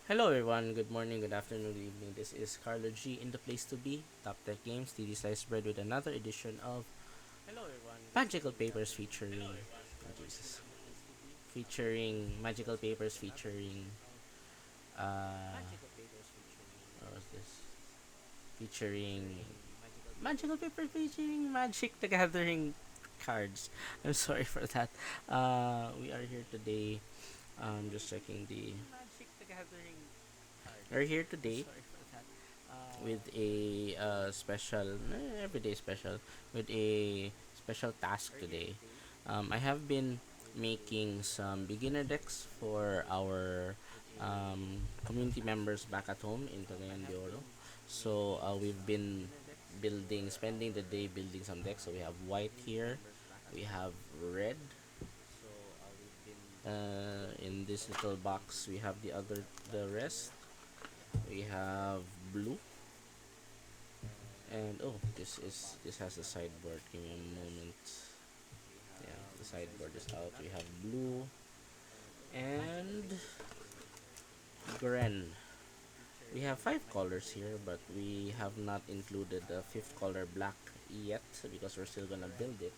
Hello everyone, good morning, good afternoon, good evening. This is Carlo G in the place to be, Top Tech Games, TD Slice Bread with another edition of Magical Papers Jesus, featuring Magical Papers featuring, what was this? Featuring Magical Papers featuring Magic the Gathering cards. I'm sorry for that. We are here today, just checking the, we're here today with a special, everyday special, with a special task today. I have been making some beginner decks for our community members back at home in Cagayan de Oro. So we've been spending the day building some decks. So we have white here, we have red. In this little box, we have the rest. We have blue, and oh, this has a sideboard. Give me a moment. Yeah, the sideboard is out. We have blue and Gren. We have five colors here, but we have not included the fifth color black yet because we're still gonna build it.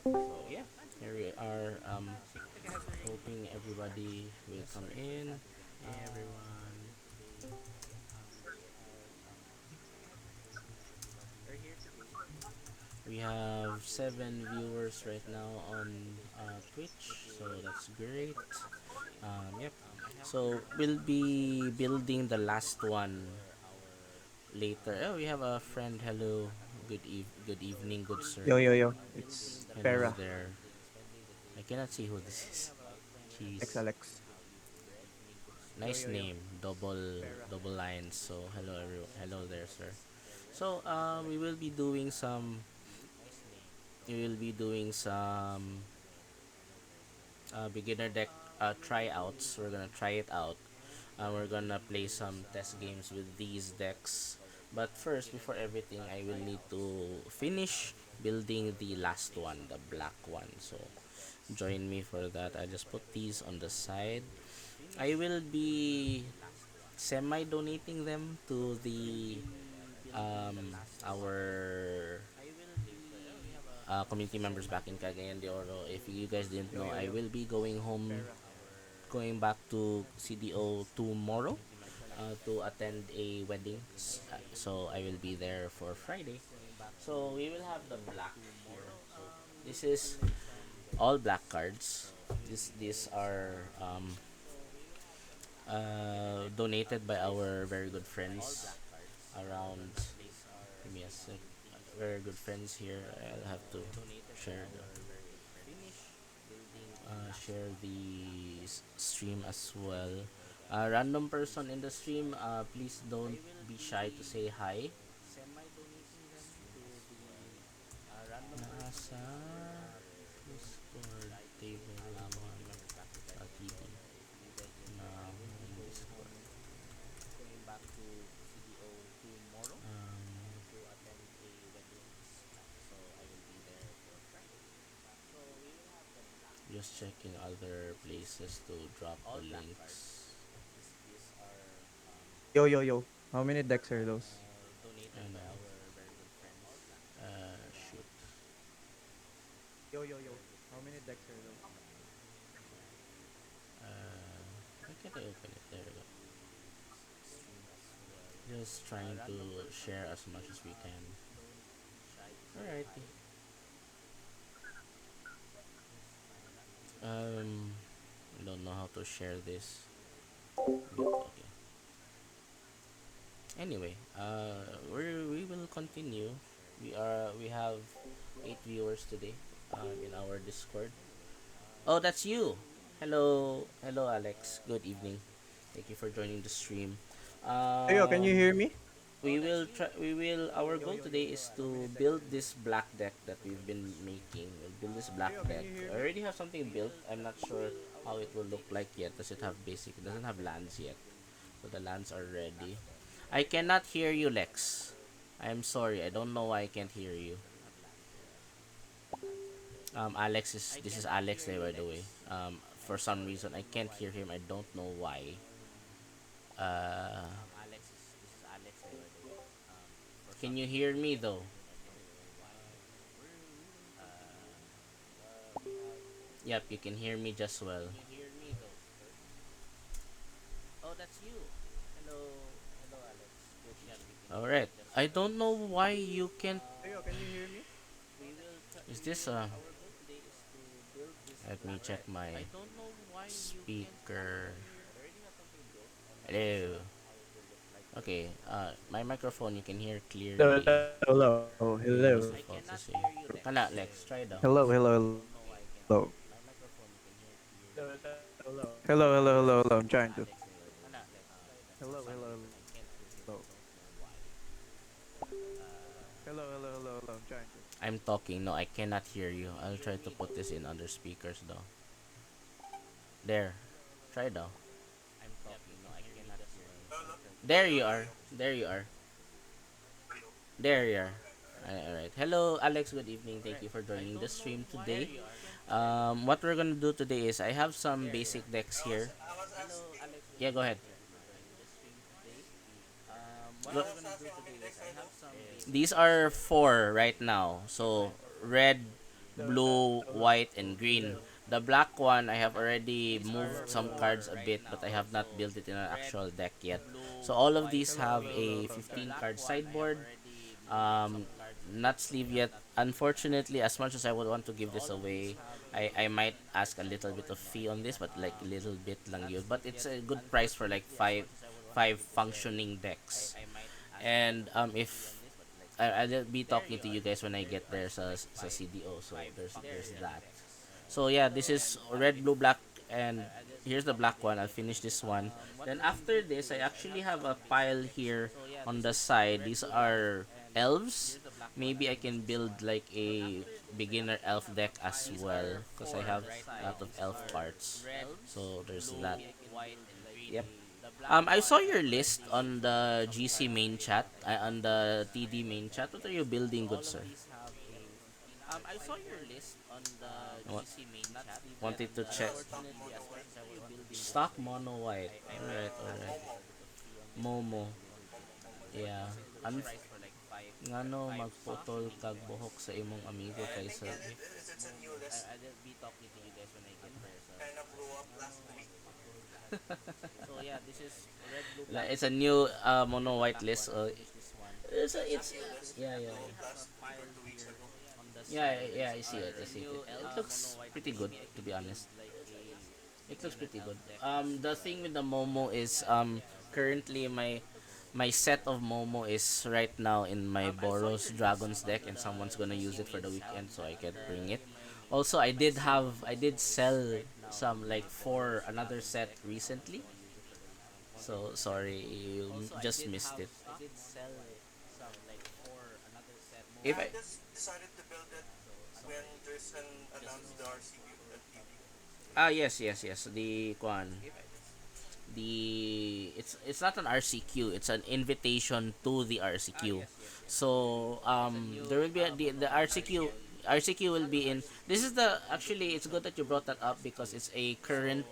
So yeah, here we are. Hoping everybody will come in. Hey everyone. We have 7 viewers right now on Twitch, so that's great. Yep. So we'll be building the last one later. Oh, we have a friend. Hello. Good evening, good sir. Yo, yo, yo. It's Hello Pera, there. I cannot see who this is. Alex Jeez. Alex. Yo, Nice yo, yo. name. Pera. Double lines. So hello everyone. Hello there, sir. So we will be doing some beginner deck tryouts. We're gonna try it out. We're gonna play some test games with these decks. But first, before everything, I will need to finish building the last one, the black one. So join me for that. I just put these on the side. I will be semi donating them to the our community members back in Cagayan de Oro. If you guys didn't Yo, know, yo, I yo. will be going home, Pera. going back to CDO tomorrow to attend a wedding. So I will be there for Friday. So we will have the black here. So this is all black cards. These are donated by our very good friends around. Give me a sec. Very good friends here. I'll have to share share the stream as well. Random person in the stream, please don't be shy to say hi. Nasa Discord table lamang sa TV na home Discord. Just checking other places to drop the links. Yo, yo, yo. How many decks are those? And shoot. Yo, yo, yo. How many decks are those? Why can't I open it? There we go. Just trying to share as much as we can. Alrighty. I don't know how to share this. Okay. Anyway, we will continue. We have 8 viewers today, in our Discord. Oh, that's you. Hello, Alex. Good evening. Thank you for joining the stream. Yo, yo, can you Um, hear me? we will try. We will. Our Yo, goal yo, yo. today is How many to decks build are those? this black deck that we've been making. We'll build this Yo, black yo, can deck. you hear I me? already have something built. I'm not sure how it will look like yet. Does it have basic? It doesn't have lands yet. So the lands are ready. I cannot hear you, Lex. I'm sorry. I don't know why I can't hear you. Alex is. This is Alex, by the way. For some reason, I can't hear him. I don't know why. Uh, can you hear me though? Yep, you can hear me just well. All right. I don't know why you can't. Yo, can you hear me? Is this Let me check my speaker. Hello. Okay. My microphone you can hear Hello, clearly. hello, May hello, most default to say. Kala, Lex, try daw. hello, hello, hello, hello, hello, hello, hello. I'm trying to. Hello, hello, hello, hello, hello, hello, hello. I'm trying to. I'm talking. No, I cannot hear you. I'll try to put this in other speakers though. There. Try daw. There you are. There you are. There you are. Alright. Hello, Alex. Good evening. Thank you for joining the stream today. What we're gonna do today is I have some basic decks here. Yeah, go ahead. Go- These are four right now. So red, blue, white, and green. The black one I have already moved some cards a bit, but I have not built it in an actual deck yet. So all of these have a 15 card sideboard. Um, Not sleeve yet. Unfortunately, as much as I would want to give this away, I might ask a little bit of fee on this, but like a little bit lang yun. But it's a good price for like five functioning decks. And if I'll be talking to you guys when I get there sa CDO. So there's that. So yeah, this is red, blue, black, and here's the black one. I'll finish this one. Then after this, I actually have a pile here on the side. These are elves. Maybe I can build like a beginner elf deck as well because I have a lot of elf parts. So there's that. Yep. I saw your list on the GC main chat, on the TD main chat. What are you building, good sir? Wa- Wanted to check. Stock mono white. Alright, alright. Momo. Yeah. Ngano magputol kag buhok sa imong amigo kaysa it's a new mono white list. It's yeah, yeah, yeah, yeah. I see it. I see it. It looks pretty good, to be honest. It looks pretty good. The thing with the Momo is currently my set of Momo is right now in my Boros Dragons deck, and someone's gonna use it for the weekend, so I can bring it. Also, I did sell some like for another set recently. So sorry, you just missed it. If I yes, yes, yes. The Kwan. It's not an RCQ, it's an invitation to the RCQ. So there will be the RCQ will be in. This is the actually it's good that you brought that up because it's a current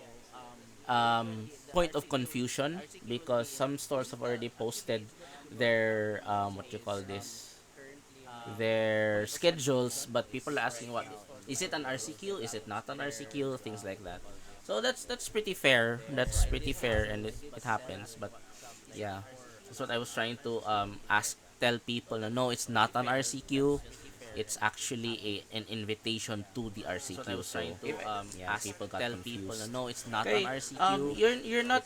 point of confusion because some stores have already posted their what you call this, their schedules, but people are asking what is it, an RCQ, is it not an RCQ, things like that. So that's pretty fair. That's pretty fair, and it happens. But yeah, that's what I was trying to ask, tell people na no, it's not an RCQ. It's actually an invitation to the RCQ. So if yeah, people got tell confused. People na no, it's not okay, an RCQ. You're not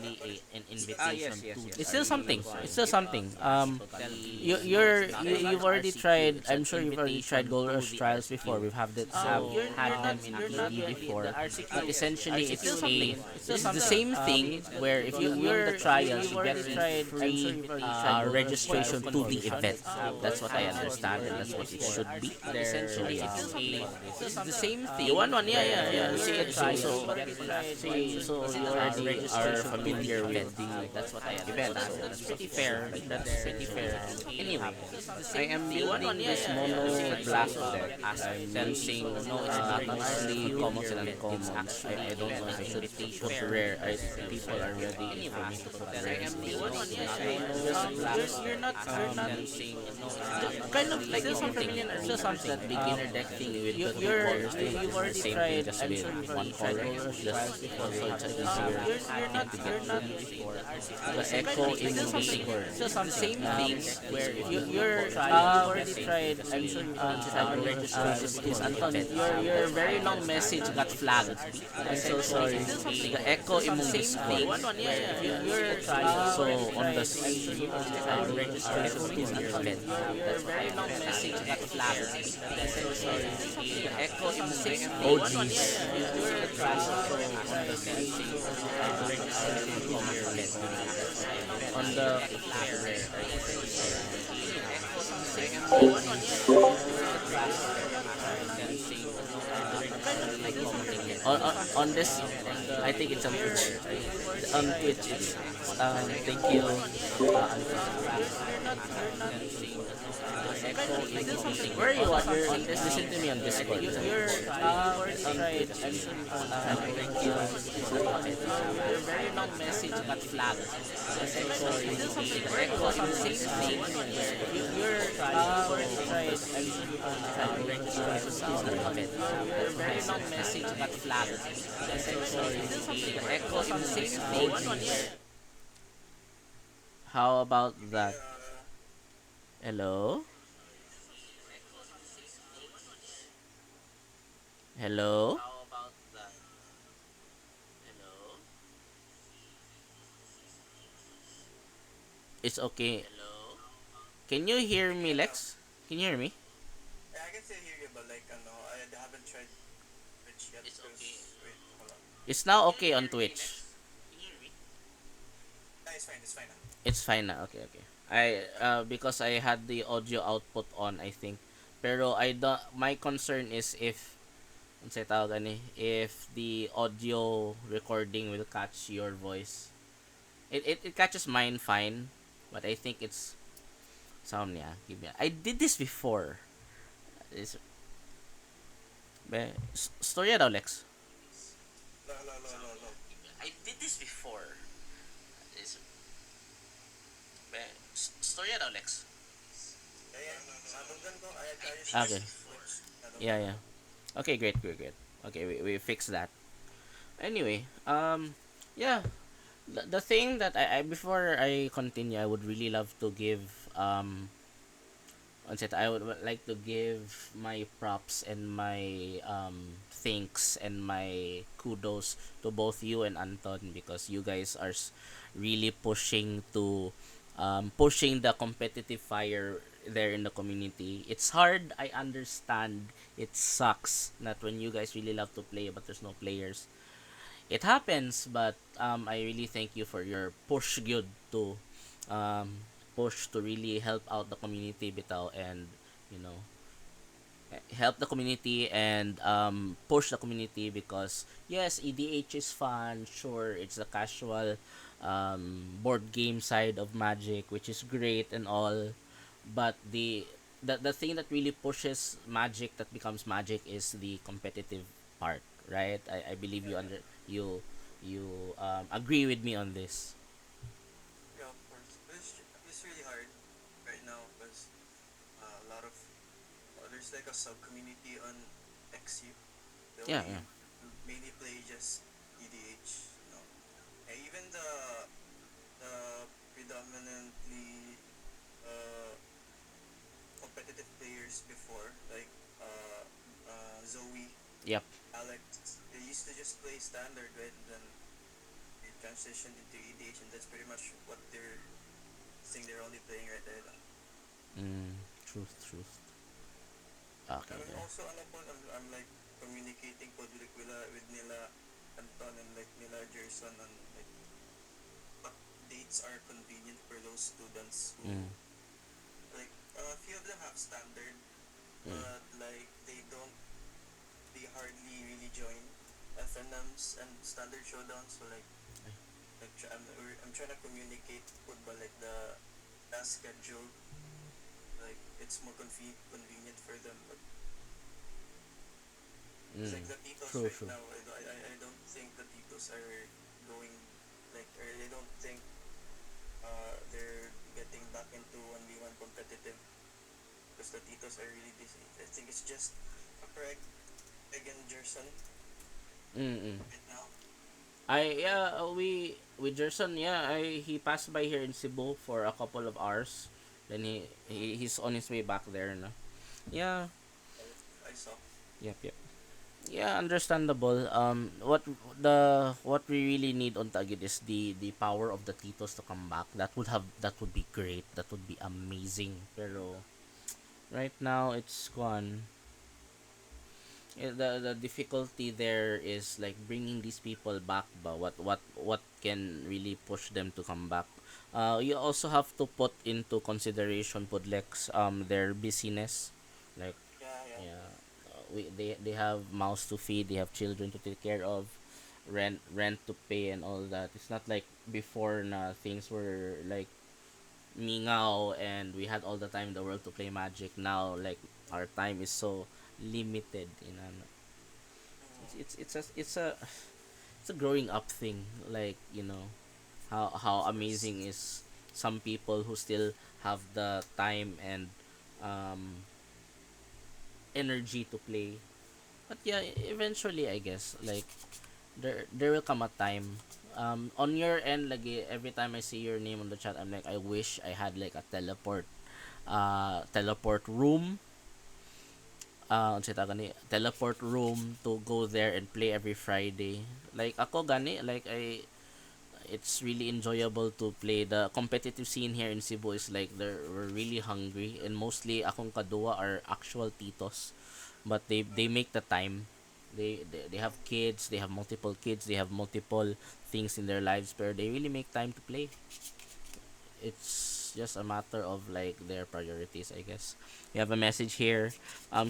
an invitation to the it's still something. It's still something. You've already tried. I'm sure you've already tried Gold Rush trials before. We've have that have had them in PvP before. But essentially, it's a it's the same thing where if you win the trials, you get free registration to the event. That's what I understand, and that's what it should be. But Essentially, essentially, it's the same you thing want one? Yeah, where yeah, yeah. you're See, so, trying so, to get flagged see, so because you our already are registration familiar with the that's what I event. understand. So that's pretty fair. That's pretty fair. Anyway, I am you want one? building Yeah, this yeah, mono yeah. black So, deck. I'm using no, it's not only commons and It's uncommons. actually I don't know if I should put rare. People are ready for me to put rare. you're not kind of like still something that beginner deck thing with you've already tried. Just I'm with sure you've one already tried color. all Just also it's you're, easier. The echo in Discord. still The same thing where you're already tried. I'm sure you've already tried. Is Anton, your very long message got flagged. I'm so sorry. The echo imong Discord. You're So on the registration your very long message got flagged. I'm so sorry. the echo imong Discord. Oh jeez. On the on this, I think it's on Twitch. On Twitch, it's thank you. Where are you at? Listen to me on Discord. You're on Twitch. Thank you. Your very long message got flagged. I'm sorry. Echo on the same thing. You're tried. Your very long message got flagged. I'm sorry. Echo on the same thing. How about that? Hello? Hello? It's okay. Can you hear me, Lex? Can you hear me? Yeah, I can still hear you, but like, I haven't tried Twitch yet. It's okay. Wait, hold on. It's now okay on Twitch. Yeah, it's fine. It's fine now. It's fine now. Okay, okay. Because I had the audio output on, I think. Pero I don't, my concern is unsay tawag ani, if the audio recording will catch your voice. It catches mine fine, but I think it's sound niya. Give me. I did this before. Is storya daw, Lex. No, no, no, no, no. I did this before. Is storya daw, Lex. Yeah, yeah. Natunggan ko. I just Okay. Twitch. Yeah, yeah. Okay, great, great, great. Okay, we fixed that. Anyway, yeah. The thing that I before I continue, I would really love to give on set. I would like to give my props and my thanks and my kudos to both you and Anton, because you guys are really pushing the competitive fire there in the community. It's hard, I understand. It sucks that when you guys really love to play but there's no players. It happens, but I really thank you for your push good to push to really help out the community bitaw, and you know, help the community and push the community, because yes, EDH is fun, sure, it's the casual board game side of Magic, which is great and all, but the thing that really pushes Magic, that becomes Magic, is the competitive part, right? I believe you agree with me on this. Yeah, of course. But it's really hard right now because a lot of there's like a sub community on XU. They Yeah, only yeah. mainly play just EDH. And even the predominantly uh, competitive players before, like Zoe, Yep. Alex, they used to just play standard, right? And then they transitioned into EDH, and that's pretty much what they're saying they're only playing right there. Truth. Okay. And Yeah. also, I'm like communicating with nila Anton and like nila Jerson on like what dates are convenient for those students who Mm. like a few of them have standard Mm. but like they hardly really join FNMs and standard showdowns. So I'm trying to communicate football like the task schedule, like it's more convenient for them. But it's Mm. like the Titos True, right true. now, I don't think the Titos are going like, or I don't think they're getting back into 1v1 competitive because the Titos are really busy. I think it's just Craig, Craig and Jerson Mm. right now. I Like, yeah we with Jerson, yeah, he passed by here in Cebu for a couple of hours. Then he's on his way back there na. Yeah. I saw. Yep, yep. Yeah, understandable. What we really need on Tagit is the power of the Titos to come back. That would be great. That would be amazing. Pero right now it's gone. The difficulty there is like bringing these people back. But what can really push them to come back? You also have to put into consideration Pudlex their busyness, like Yeah, yeah. yeah, they have mouths to feed, they have children to take care of, rent to pay and all that. It's not like before na things were like mingaw and we had all the time in the world to play Magic. Now like our time is so limited, you know. It's a it's a growing up thing, like, you know, how Of course. amazing is some people who still have the time and um energy to play. But yeah, eventually I guess like there will come a time. On your end, lagi every time I see your name on the chat, I'm like, I wish I had like a teleport room. Unsa tawag gani, teleport room to go there and play every Friday. Like ako gani, like it's really enjoyable to play. The competitive scene here in Cebu is like we're really hungry, and mostly akong kadua are actual titos, but they make the time. They have kids, they have multiple kids, they have multiple things in their lives, but they really make time to play. It's just a matter of like their priorities, I guess. We have a message here.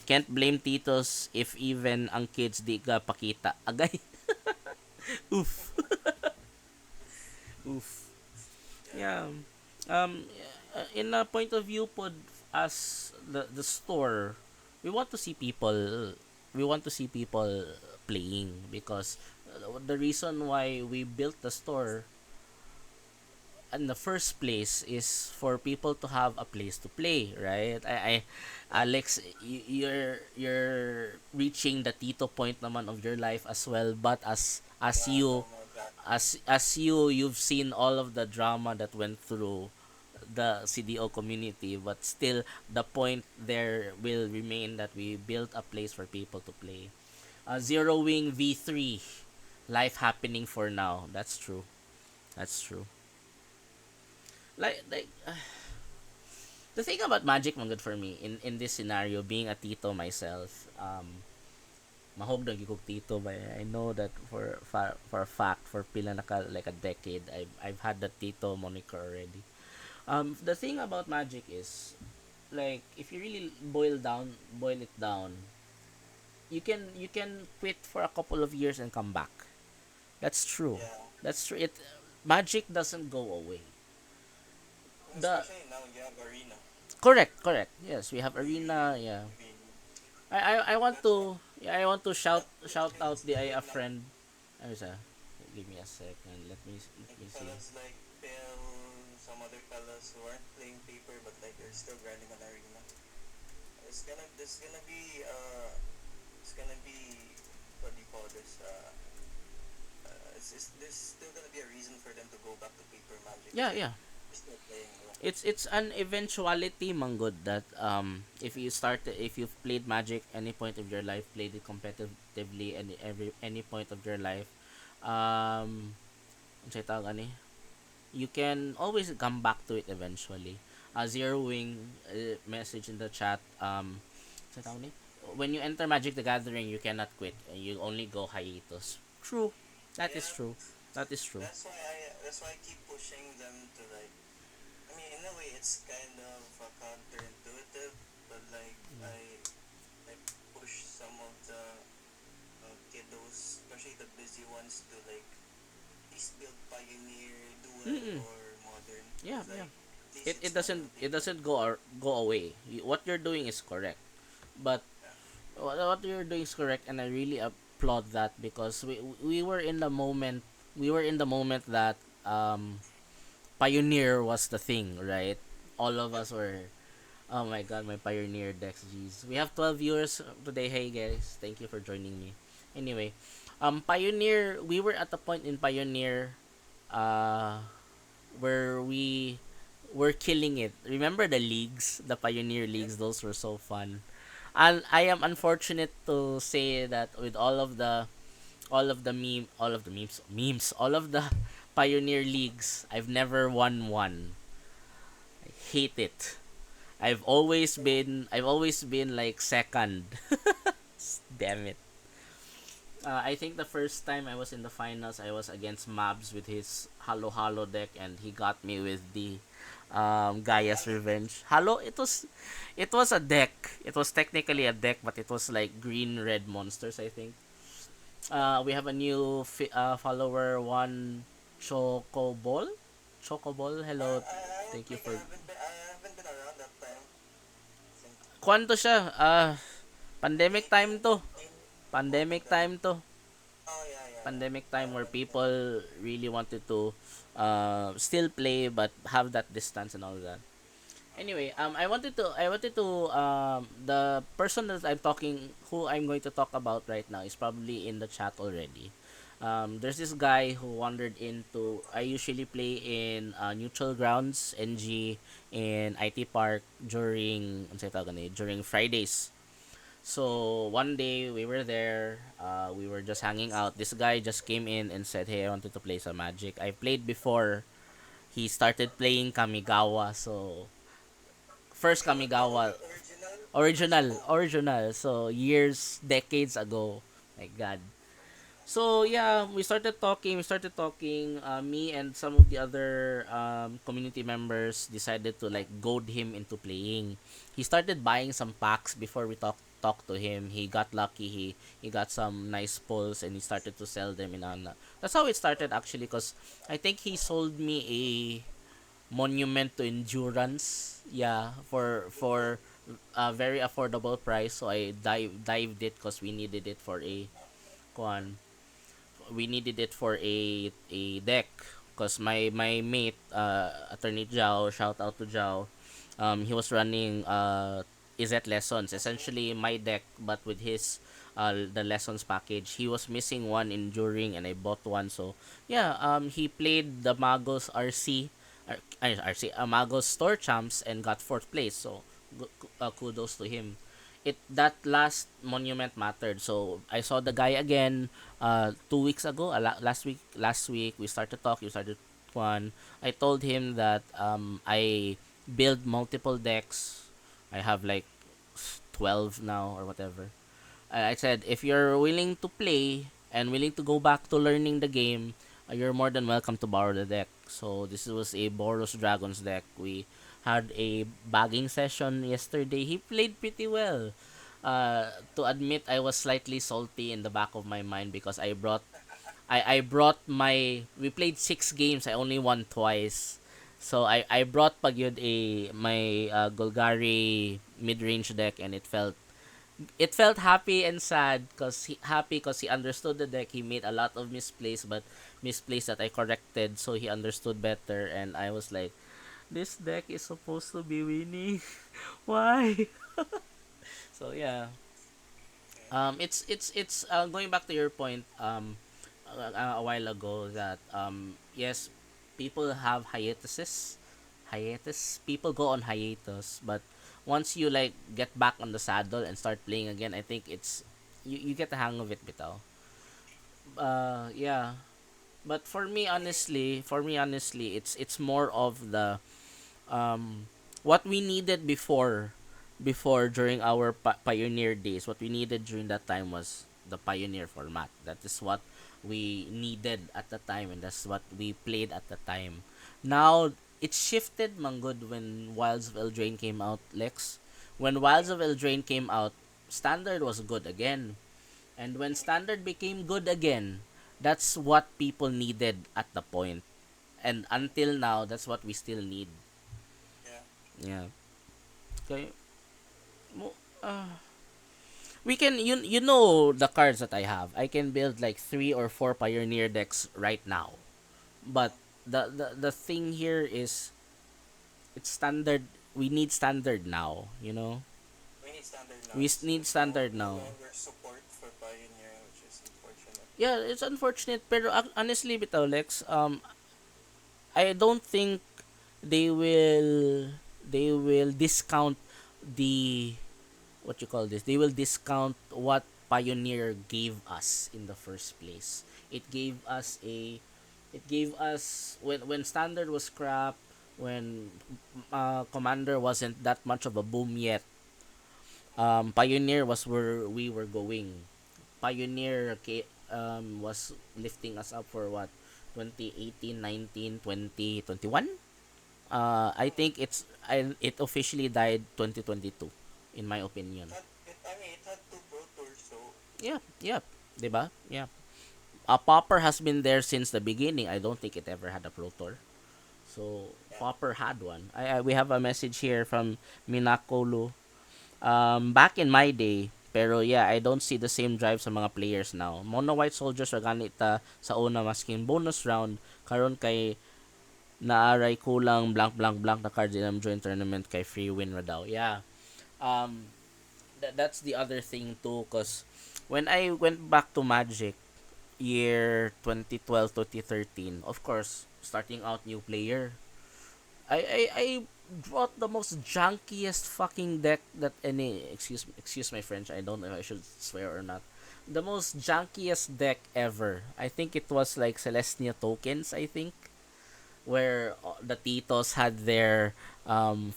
Can't blame titos if even ang kids di ka pakita. Agay. Oof. Oof. Yeah. Yeah. Um in a point of view pod, as the store, we want to see people we want to see people playing, because the reason why we built the store in the first place is for people to have a place to play, right? I Alex, you're reaching the Tito point naman of your life as well, but as Yeah, no, you no, that. you've seen all of the drama that went through the CDO community, but still the point there will remain that we built a place for people to play. Zero Wing V3, life happening for now. That's true. That's true. Like the thing about Magic man good for me in this scenario, being a tito myself, mahog na gikog tito ba. I know that for a fact for pila na ka, like a decade, I've had the tito moniker already. The thing about Magic is, like, if you really boil it down, you can quit for a couple of years and come back. That's true. Yeah. That's true. It Magic doesn't go away. The Especially now you have Arena. correct. Yes, we have We arena. Yeah, I mean, I want that's why to, yeah, I want to that shout out it's the good a now. friend. Ayos give me a second. Let Like me see. fellas like Phil, some other fellas who aren't playing paper but like they're still grinding on Arena. This gonna be it's gonna be, what do you call this? There's still gonna be a reason for them to go back to paper Magic Yeah, because yeah. they're still playing. It's an eventuality, manggod, that if you've played Magic any point of your life, played it competitively any point of your life, um, unsay tawag ani? You can always come back to it eventually. Zero Wing message in the chat. Unsay tawag ni? When you enter Magic the Gathering, you cannot quit. You only go hiatus. True. That is Yeah, true. That is true. that's why I keep pushing them to like. I mean, in a way, it's kind of counterintuitive, but like like push some of the kiddos, especially the busy ones, to like at least build Pioneer, Dual, Mm-mm. or Modern. Yeah, Because yeah. like at least It it's not doesn't, gonna take up. go away. What you're doing is correct, but Yeah. what you're doing is correct, and I really applaud that because we were in the moment. We were in the moment that Pioneer was the thing, right? All of Yep. us were. Oh my god, my Pioneer decks, jeez. We have 12 viewers today. Hey guys, thank you for joining me. Anyway, Pioneer. We were at the point in Pioneer, uh, where we were killing it. Remember the leagues, the Pioneer Yep. leagues? Those were so fun. And I am unfortunate to say that with all of the memes, all of the Pioneer leagues, I've never won one. I hate it. I've always been like second. Damn it. I think the first time I was in the finals, I was against Mabs with his Halo Halo deck, and he got me with the Hello, Gaia's hello. Revenge. Halo, it was a deck. It was technically a deck, but it was like green red monsters. I think. We have a new follower, one Chocobol. Chocobol, hello. I don't Thank you think for. I haven't been around that time. I think Kwanto siya? Pandemic time to. 2019. Oh, Pandemic pandemic. time to. Oh yeah, yeah, yeah. Pandemic time where Pandemic. people really wanted to still play but have that distance and all that. Anyway, I wanted to the person that I'm talking who I'm going to talk about right now is probably in the chat already. There's this guy who wandered into. I usually play in Neutral Grounds, NG, in IT Park during ano tawag during Fridays. So one day we were there, we were just hanging out. This guy just came in and said, "Hey, I wanted to play some Magic. I played before." He started playing Kamigawa. So first Kamigawa, Original. original, Oh, original. So years, decades ago. My God. So yeah, we started talking. We started talking. Me and some of the other community members decided to like goad him into playing. He started buying some packs before we talk to him. He got lucky. He got some nice pulls and he started to sell them in Ana. That's how it started actually. Cause I think he sold me a monument to endurance. Yeah, for a very affordable price. So I dived it because we needed it for a kuan we needed it for a deck because my mate attorney Jao, shout out to Jao, he was running Izet lessons, essentially my deck but with his the lessons package. He was missing one enduring and I bought one. So yeah, he played the Magos RC RC Magos store champs and got fourth place. So kudos to him. It that last monument mattered. So I saw the guy again 2 weeks ago. Last week we started talking. We started one. I told him that I build multiple decks. I have like 12 now or whatever. I said if you're willing to play and willing to go back to learning the game, you're more than welcome to borrow the deck. So this was a Boros Dragons deck. We had a bagging session yesterday. He played pretty well. To admit, I was slightly salty in the back of my mind because I brought my we played 6 games. I only won twice. So I brought pagyud a my Golgari mid-range deck and it felt happy and sad because he understood the deck. He made a lot of misplays, but misplays that I corrected, so he understood better. And I was like, this deck is supposed to be winning. Why? So yeah, okay. it's going back to your point a while ago that yes, people have hiatus. People go on hiatus, but once you like get back on the saddle and start playing again, I think you get the hang of it, bitaw. Yeah. But for me honestly, it's more of the what we needed before during our pioneer days. What we needed during that time was the pioneer format. That is what we needed at the time, and that's what we played at the time. Now it shifted man good when Wilds of Eldraine came out, Lex. When Wilds of Eldraine came out, Standard was good again. And when Standard became good again, that's what people needed at the point. And until now, that's what we still need. Yeah. Yeah. Okay. Mo- Uh, we can you know the cards that I have. I can build like 3 or 4 Pioneer decks right now. But the thing here is it's standard. We need standard now, you know. We need standard now. Need There's no, standard no now. longer support for Pioneer, which is unfortunate. Yeah, it's unfortunate, pero honestly, bitaw Lex, I don't think they will discount the what you call this. They will discount what Pioneer gave us in the first place. It gave us when Standard was crap, when Commander wasn't that much of a boom yet. Pioneer was where we were going. Pioneer was lifting us up for what 2018, 19, 20, 21. I think it officially died 2022 in my opinion. I mean, it had two Pro Tours, so Yeah, yeah, 'di ba? Yeah. A Popper has been there since the beginning. I don't think it ever had a Pro Tour. So yeah. Popper had one. I we have a message here from Minakolu. Back in my day, pero yeah, I don't see the same drive sa mga players now. Mono White Soldiers ra ganita sa una masking bonus round karon kay naaray kulang blank blank blank na cards in joint tournament kay free win ra daw. Yeah. Um that's the other thing too cause when I went back to Magic year 2012 2013, of course, starting out new player. I brought the most junkiest fucking deck that any excuse my French. I don't know if I should swear or not. The most junkiest deck ever. I think it was like Celestia tokens. I think where the Titos had their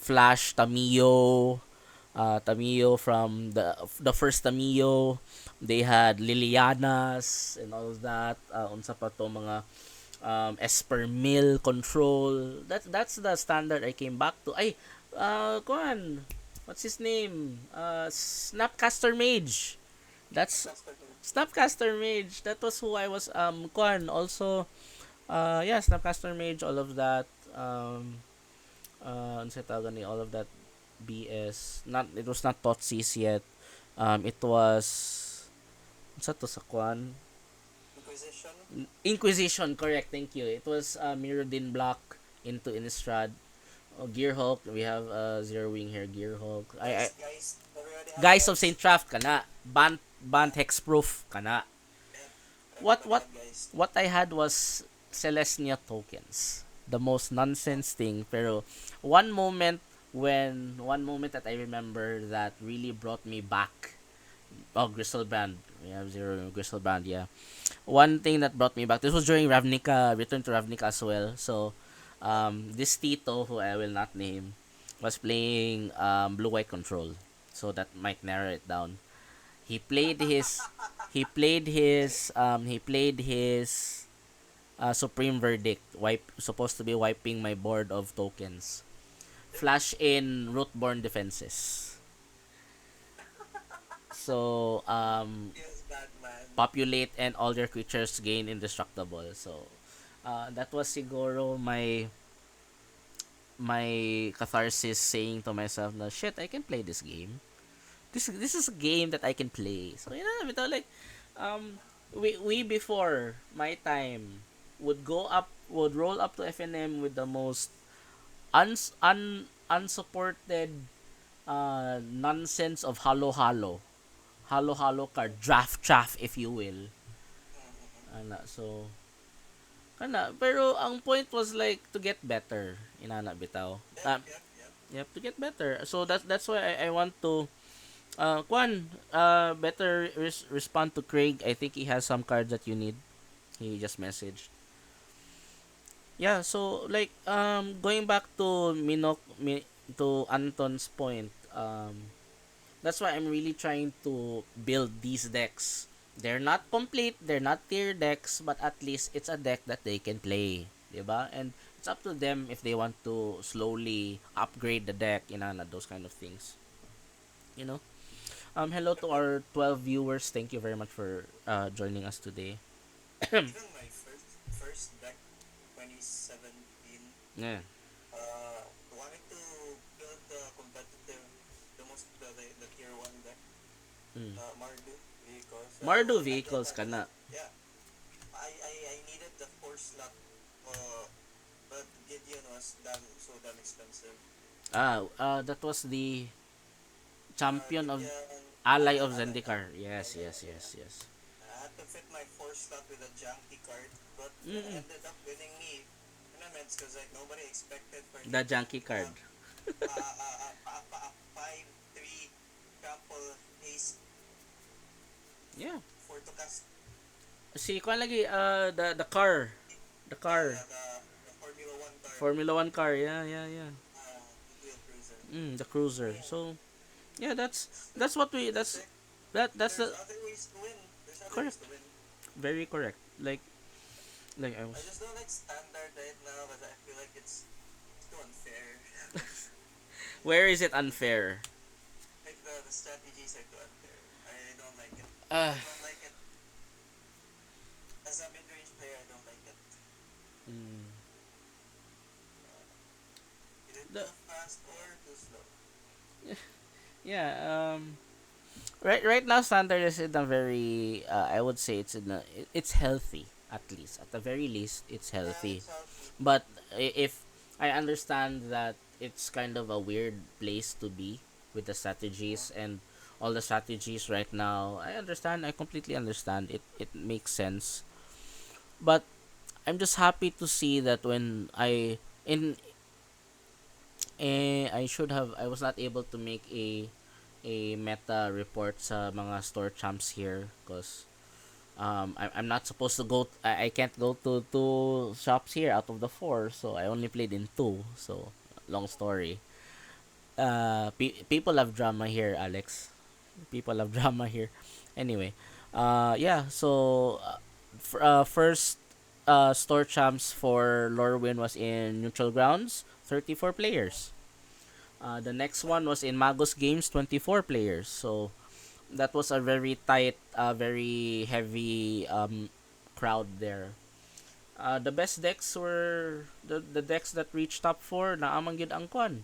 Flash Tamiyo, Tamiyo from the first Tamiyo. They had Lilianas and all of that. Unsa pa to mga Esper Mill control. That's the standard I came back to. Ay, kuan. What's his name? Snapcaster Mage. That's That's what it- Snapcaster Mage. That was who I was kuan also yeah, Snapcaster Mage, all of that ano sa tawag ni all of that BS. Not it was not Totsis yet. It was sa to sa kuan Inquisition. Inquisition, correct. Thank you. It was Mirrodin Block into Innistrad. Oh, Gearhulk. We have Zero Wing here. Gearhulk. Guys, already have Guys of guys. Saint Traft kana. Bant Hexproof kana. What what Guys. what I had was Celestia tokens. The most nonsense thing. Pero one moment that I remember that really brought me back. Oh, Griselbrand. We have Zero Griselbrand, yeah. One thing that brought me back. This was during Ravnica, Return to Ravnica as well. So, this Tito, who I will not name, was playing Blue White Control. So that might narrow it down. He played his, he played his Supreme Verdict. Supposed to be wiping my board of tokens. Flash in Rootborn defenses. So, Yes, Batman. populate and all your creatures gain indestructible. So, that was siguro my catharsis saying to myself na shit, I can play this game. This is a game that I can play. So, you know, ito, like we before my time would roll up to FNM with the most unsupported nonsense of halo card draft if you will. So pero ang point was like to get better inana bitaw. Yep, to get better. So that's why I want to better respond to Craig. I think he has some cards that you need. He just messaged. Yeah, so like going back to to Anton's point, that's why I'm really trying to build these decks. They're not complete, they're not tier decks, but at least it's a deck that they can play, 'di ba? And it's up to them if they want to slowly upgrade the deck, those kind of things. You know. Hello to our 12 viewers. Thank you very much for joining us today. Even my first deck, 2017, Yeah. wanted to build the competitive, the most the tier one deck, Mm. Mardu vehicles. Mardu I don't vehicles I don't kana. have, yeah. I needed the 4 slot, but Gideon was damn expensive. That was the champion of Gideon, Ally of Ally, Zendikar. Yes, yeah, yes, yeah. yes, yes. I had to fit my 4 slot with a junkie card, but Mm. ended up winning me tournaments because like nobody expected for me The to junkie card. have a 5-3 trample haste Yeah. for to cast Si kuan lagi the car. The car. the Formula 1 card, Formula 1 car. Yeah, yeah, yeah. the dual cruiser. The I cruiser. mean, So, yeah, still, that's what we still that's sick. that's There's the other ways to win. There's other ways correct. to win. Very correct. Like I I was just don't like standard right now, but I feel like it's too unfair. Where is it unfair? Like the strategies are too unfair. I don't like it. Uh I don't like it. As a mid-range player, I don't like it. mm, Either the too fast or too slow. yeah, right now standard is in a very I would say it's healthy, at least. At the very least it's healthy. It's healthy. But if I understand that it's kind of a weird place to be with the Uh, strategies and all the strategies right now. I understand. I completely understand. It makes sense. But I'm just happy to see that when in I was not able to make a meta report sa mga store champs here because I'm not supposed to go. I can't go to two shops here out of the four, so I only played in two. So long story. People love drama here, Alex. People love drama here. Anyway, yeah. So first store champs for Lorwyn was in neutral grounds, 34 players. The next one was in Magos Games, 24 players. So that was a very tight, very heavy crowd there. The best decks were the decks that reached top 4 na amang gyud ang kwan.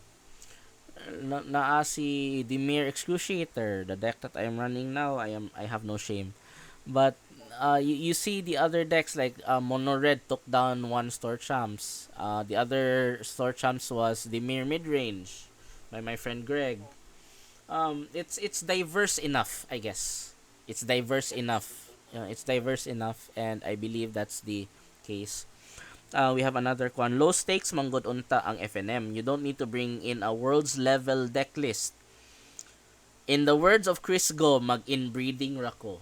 Naa si Dimir Excruciator, the deck that I'm running now. I have no shame. But you see the other decks like Mono Red took down one store champs. The other store champs was Dimir Midrange by my friend Greg. It's diverse enough, I guess. It's diverse enough. It's diverse enough, and I believe that's the case. We have another one. Low stakes manggod unta ang FNM. You don't need to bring in a world's level deck list. In the words of Chris Go, mag inbreeding rako.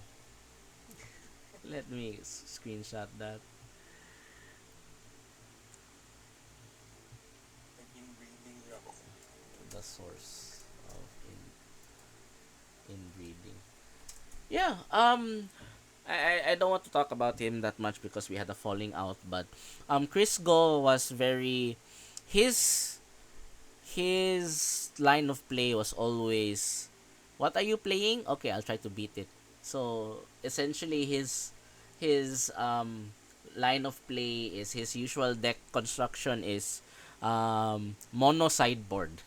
Let me screenshot that. like inbreeding rock. The source of inbreeding. Yeah. I don't want to talk about him that much because we had a falling out, but Chris Go was very his his line of play was always, what are you playing? Okay, I'll try to beat it. So essentially his line of play is his usual deck construction is mono sideboard.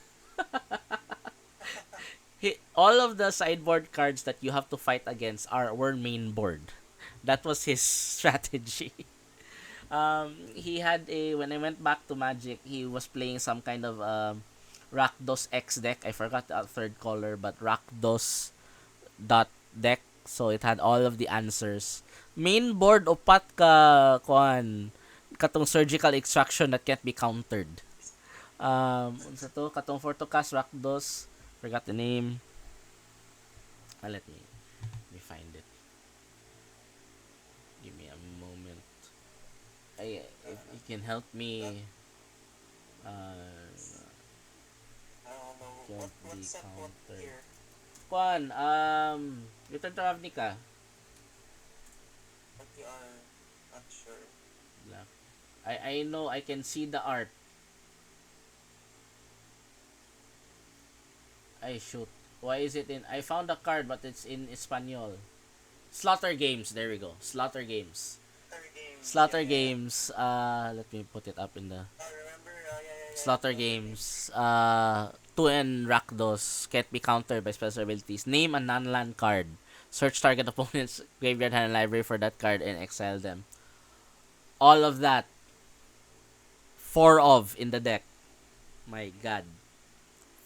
All of the sideboard cards that you have to fight against were main board. That was his strategy. He had a when I went back to Magic, he was playing some kind of Rakdos X deck. I forgot the third color, but Rakdos dot deck. So it had all of the answers. Main board upat ka kuan katong surgical extraction that can't be countered. Unsa to katong for to cast Rakdos. Forgot the name. Let me find it. Give me a moment. If you can help me uh I don't know can't be what's that what countered. here. Kuan, Return to Ravnica. But you are not sure. Black. I know I can see the art. I shoot. Why is it in? I found a card, but it's in Espanol. Slaughter Games. There we go. Slaughter Games. Other games, yeah, Slaughter yeah, yeah. Games. Let me put it up in the Remember? Yeah, yeah, yeah. Slaughter Other games. Games. 2 and Rakdos can't be countered by special abilities. Name a non-land card. Search target opponent's graveyard hand and library for that card and exile them. All of that. 4 of in the deck. My god.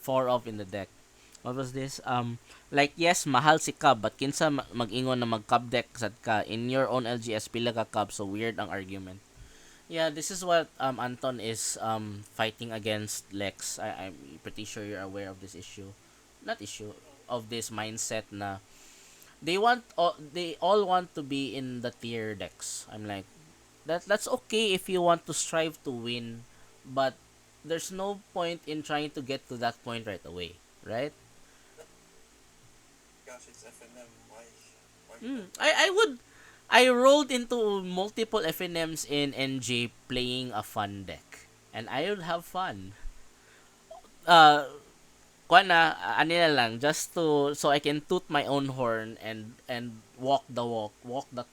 4 of in the deck. What was this? Like yes, mahal si Cub, but kinsa mag-ingon na mag-Cub deck sad ka. In your own LGS pila ka Cub, so weird ang argument. Yeah, this is what Anton is fighting against Lex. I'm pretty sure you're aware of this issue. Not issue of this mindset na they all want to be in the tier decks. I'm like that's okay if you want to strive to win, but there's no point in trying to get to that point right away, right? Gosh, it's FNM. Why I rolled into multiple FNMs in NJ playing a fun deck, and I would have fun. Uh, Kuha na, ano na lang, just to, so I can toot my own horn and walk the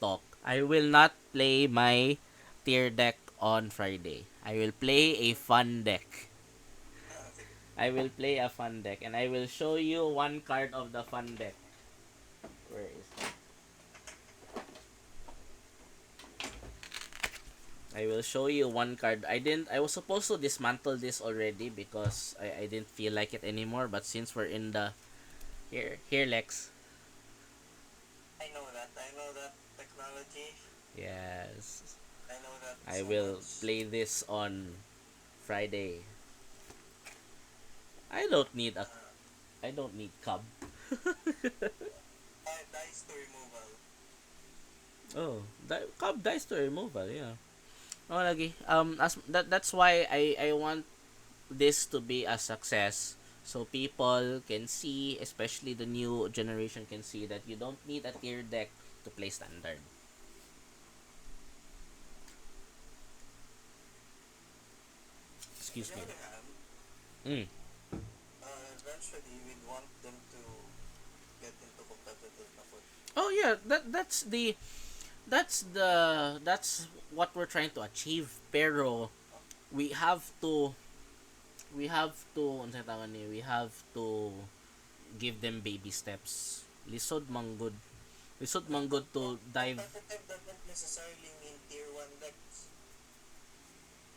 talk. I will not play my tier deck on Friday. I will play a fun deck. Sige. I will play a fun deck, and I will show you one card of the fun deck. Where is it? I will show you one card. I was supposed to dismantle this already because I didn't feel like it anymore, but since we're in the here Lex. I know that. I know that technology. Yes. I know that I so will much. play this on Friday. I don't need a I don't need Cub. Dice to removal. Oh, Cub dies to removal, yeah. Oh, lagi. That's why I want this to be a success so people can see, especially the new generation can see that you don't need a tier deck to play standard. On Excuse the me. other hand, Mm. eventually we'd want them to get into competitive na foot. Oh yeah, that's what we're trying to achieve. Pero we have to unsa tawag ni, we have to give them baby steps. Lisod manggod to dive. Competitive doesn't necessarily mean tier 1 decks.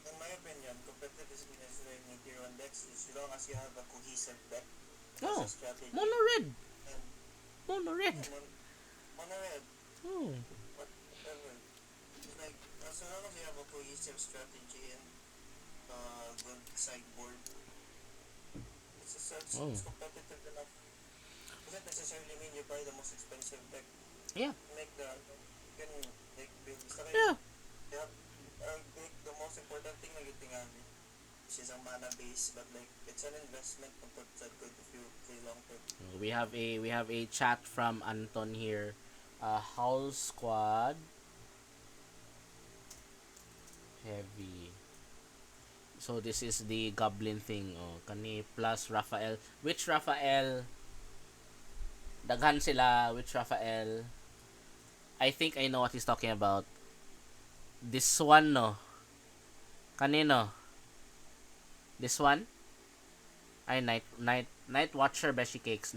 In my opinion, competitive doesn't necessarily mean tier 1 decks as long as you have a cohesive deck as Oh, a strategy. mono red. And Mono red. mono red, Oh. whatever. It's like, as long as you have a cohesive strategy and good sideboard, Oh. it's competitive enough. Doesn't necessarily mean you buy the most expensive deck. Yeah. Make the, you can make builds. Yeah. Yeah, the most important thing na gitingan which is ang mana base, but like it's an investment to put that good if you play long term. We have a chat from Anton here. Howl Squad heavy. So this is the goblin thing. Oh, kani plus Raphael. Which Raphael? Daghan sila. Which Raphael? I think I know what he's talking about. This one, no? Kanino? This one? Ay, Night Watcher Beshi Cakes.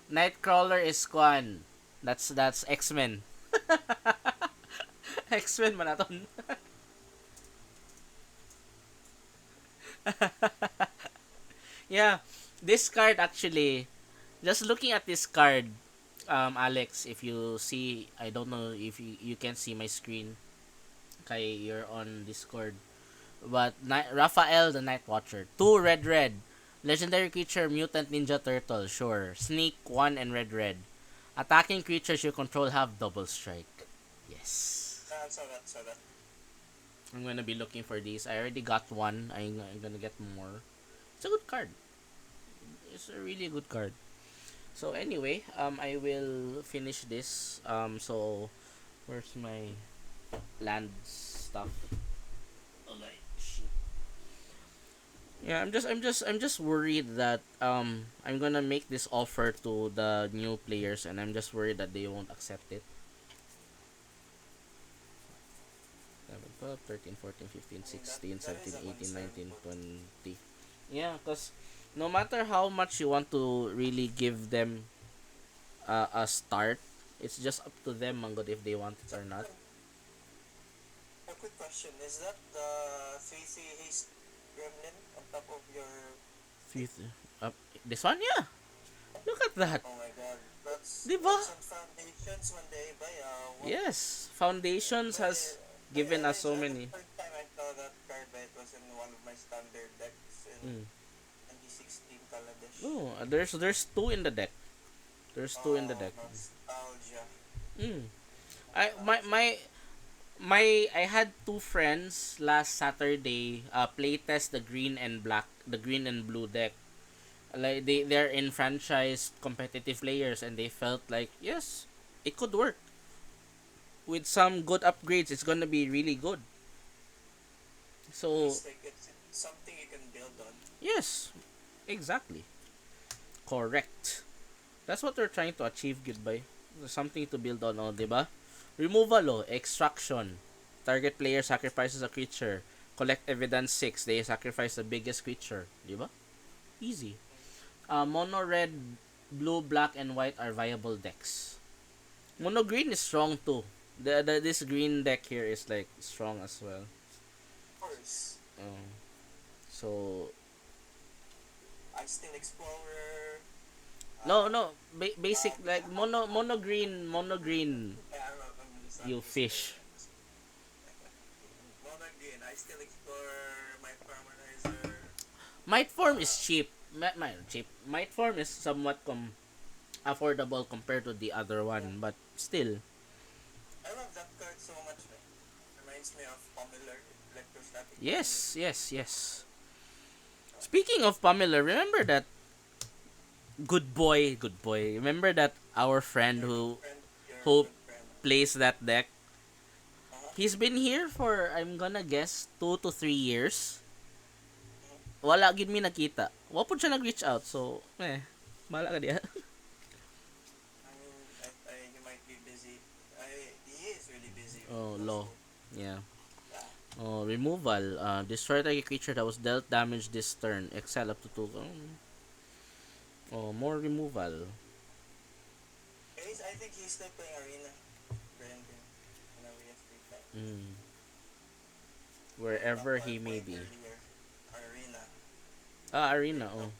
Nightcrawler is Kwan. That's X-Men. X-Men man aton. Yeah, this card actually, just looking at this card, Alex, if you see, I don't know if you can see my screen, kay you're on Discord, but Raphael the Night Watcher, 2 red, legendary creature, mutant ninja turtle, sure, sneak 1 and red, attacking creatures you control have double strike. Yes. Saw that. I'm gonna be looking for these. I already got one. I'm gonna get more. It's a good card. It's a really good card. So anyway, I will finish this. So where's my land stuff? Okay, shit. Yeah, I'm just worried that I'm gonna make this offer to the new players, and I'm just worried that they won't accept it. 11, 12, 13, 14, 15, I mean, 16, that is 17, a 18, concern, 19, but 20. Yeah, cause no matter how much you want to really give them a start, it's just up to them, Manggod, if they want it so or not. a quick question: is that the 3-3 haste gremlin on top of your thing? Fifth, uh, this one, yeah. Look at that. Oh my god, that's Diba? that's on foundations when they buy what Yes, Foundations by has given us so the many. first time I saw that card, but it was in one of my standard decks in Mm. 2016 Kaladesh. Oh, there's two in the deck. There's two in the Oh, deck. nostalgia. Mm. I my Nostalgia. my my I had two friends last Saturday playtest the green and blue deck. Like they're in franchise competitive players, and they felt like yes, it could work. With some good upgrades, it's gonna be really good. At So least like it's something you can build on. yes, exactly. Correct. That's what we're trying to achieve, goodbye. Something to build on, oh, diba? Removal, oh, extraction. Target player sacrifices a creature. Collect evidence 6. They sacrifice the biggest creature. Diba? Easy. Mono red, blue, black, and white are viable decks. Mono green is strong too. This green deck here is like strong as well. Of course, Um, so I still Explorer. no, Uh, no, basic like mono green. I'm just You kidding. fish. Mono Green, I still Explorer, my Harmonizer. Might form is Uh, cheap. Cheap. Might form is somewhat affordable compared to the other yeah. one, but still. I love that card so much, man. Reminds me of Pomular, Electrostatic Pomular. Yes, yes, yes. Speaking of Pamela, remember that good boy. Remember that our friend Your good friend, your who good friend. plays that deck. Uh-huh. He's been here for I'm gonna guess 2 to 3 years. Mhm. Wala gid mi nakita. Wa pud siya nag-reach out. So, bala ka diya. I mean, he might be busy. He is really busy with Oh, low. also. Yeah. Yeah. Oh, removal. Destroy target creature that was dealt damage this turn. Exile up to 2. Oh, more removal. I think he's still playing Arena. Brandon. Whenever he has free time. Mm. Like Wherever our he may point be. earlier. Arena. Arena. There you go. Oh.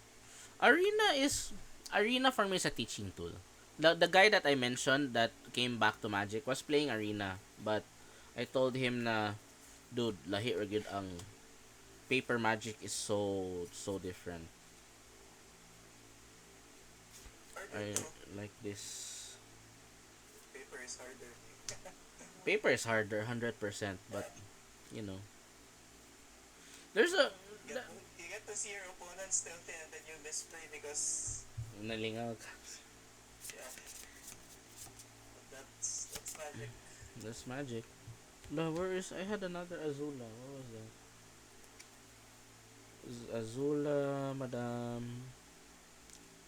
Arena is... Arena for me is a teaching tool. The guy that I mentioned that came back to Magic was playing Arena. But I told him na, dude, lahi ra gyud ang paper Magic is so different. Harder I though. like this. Paper is harder. Paper is harder, 100%. Yeah. But, you know. There's a... You get to see your opponent's stealthy and then you misplay because Nalingaw ka. yeah. That's magic. That's magic. No, where is... I had another Azula. What was that? Azula, madam.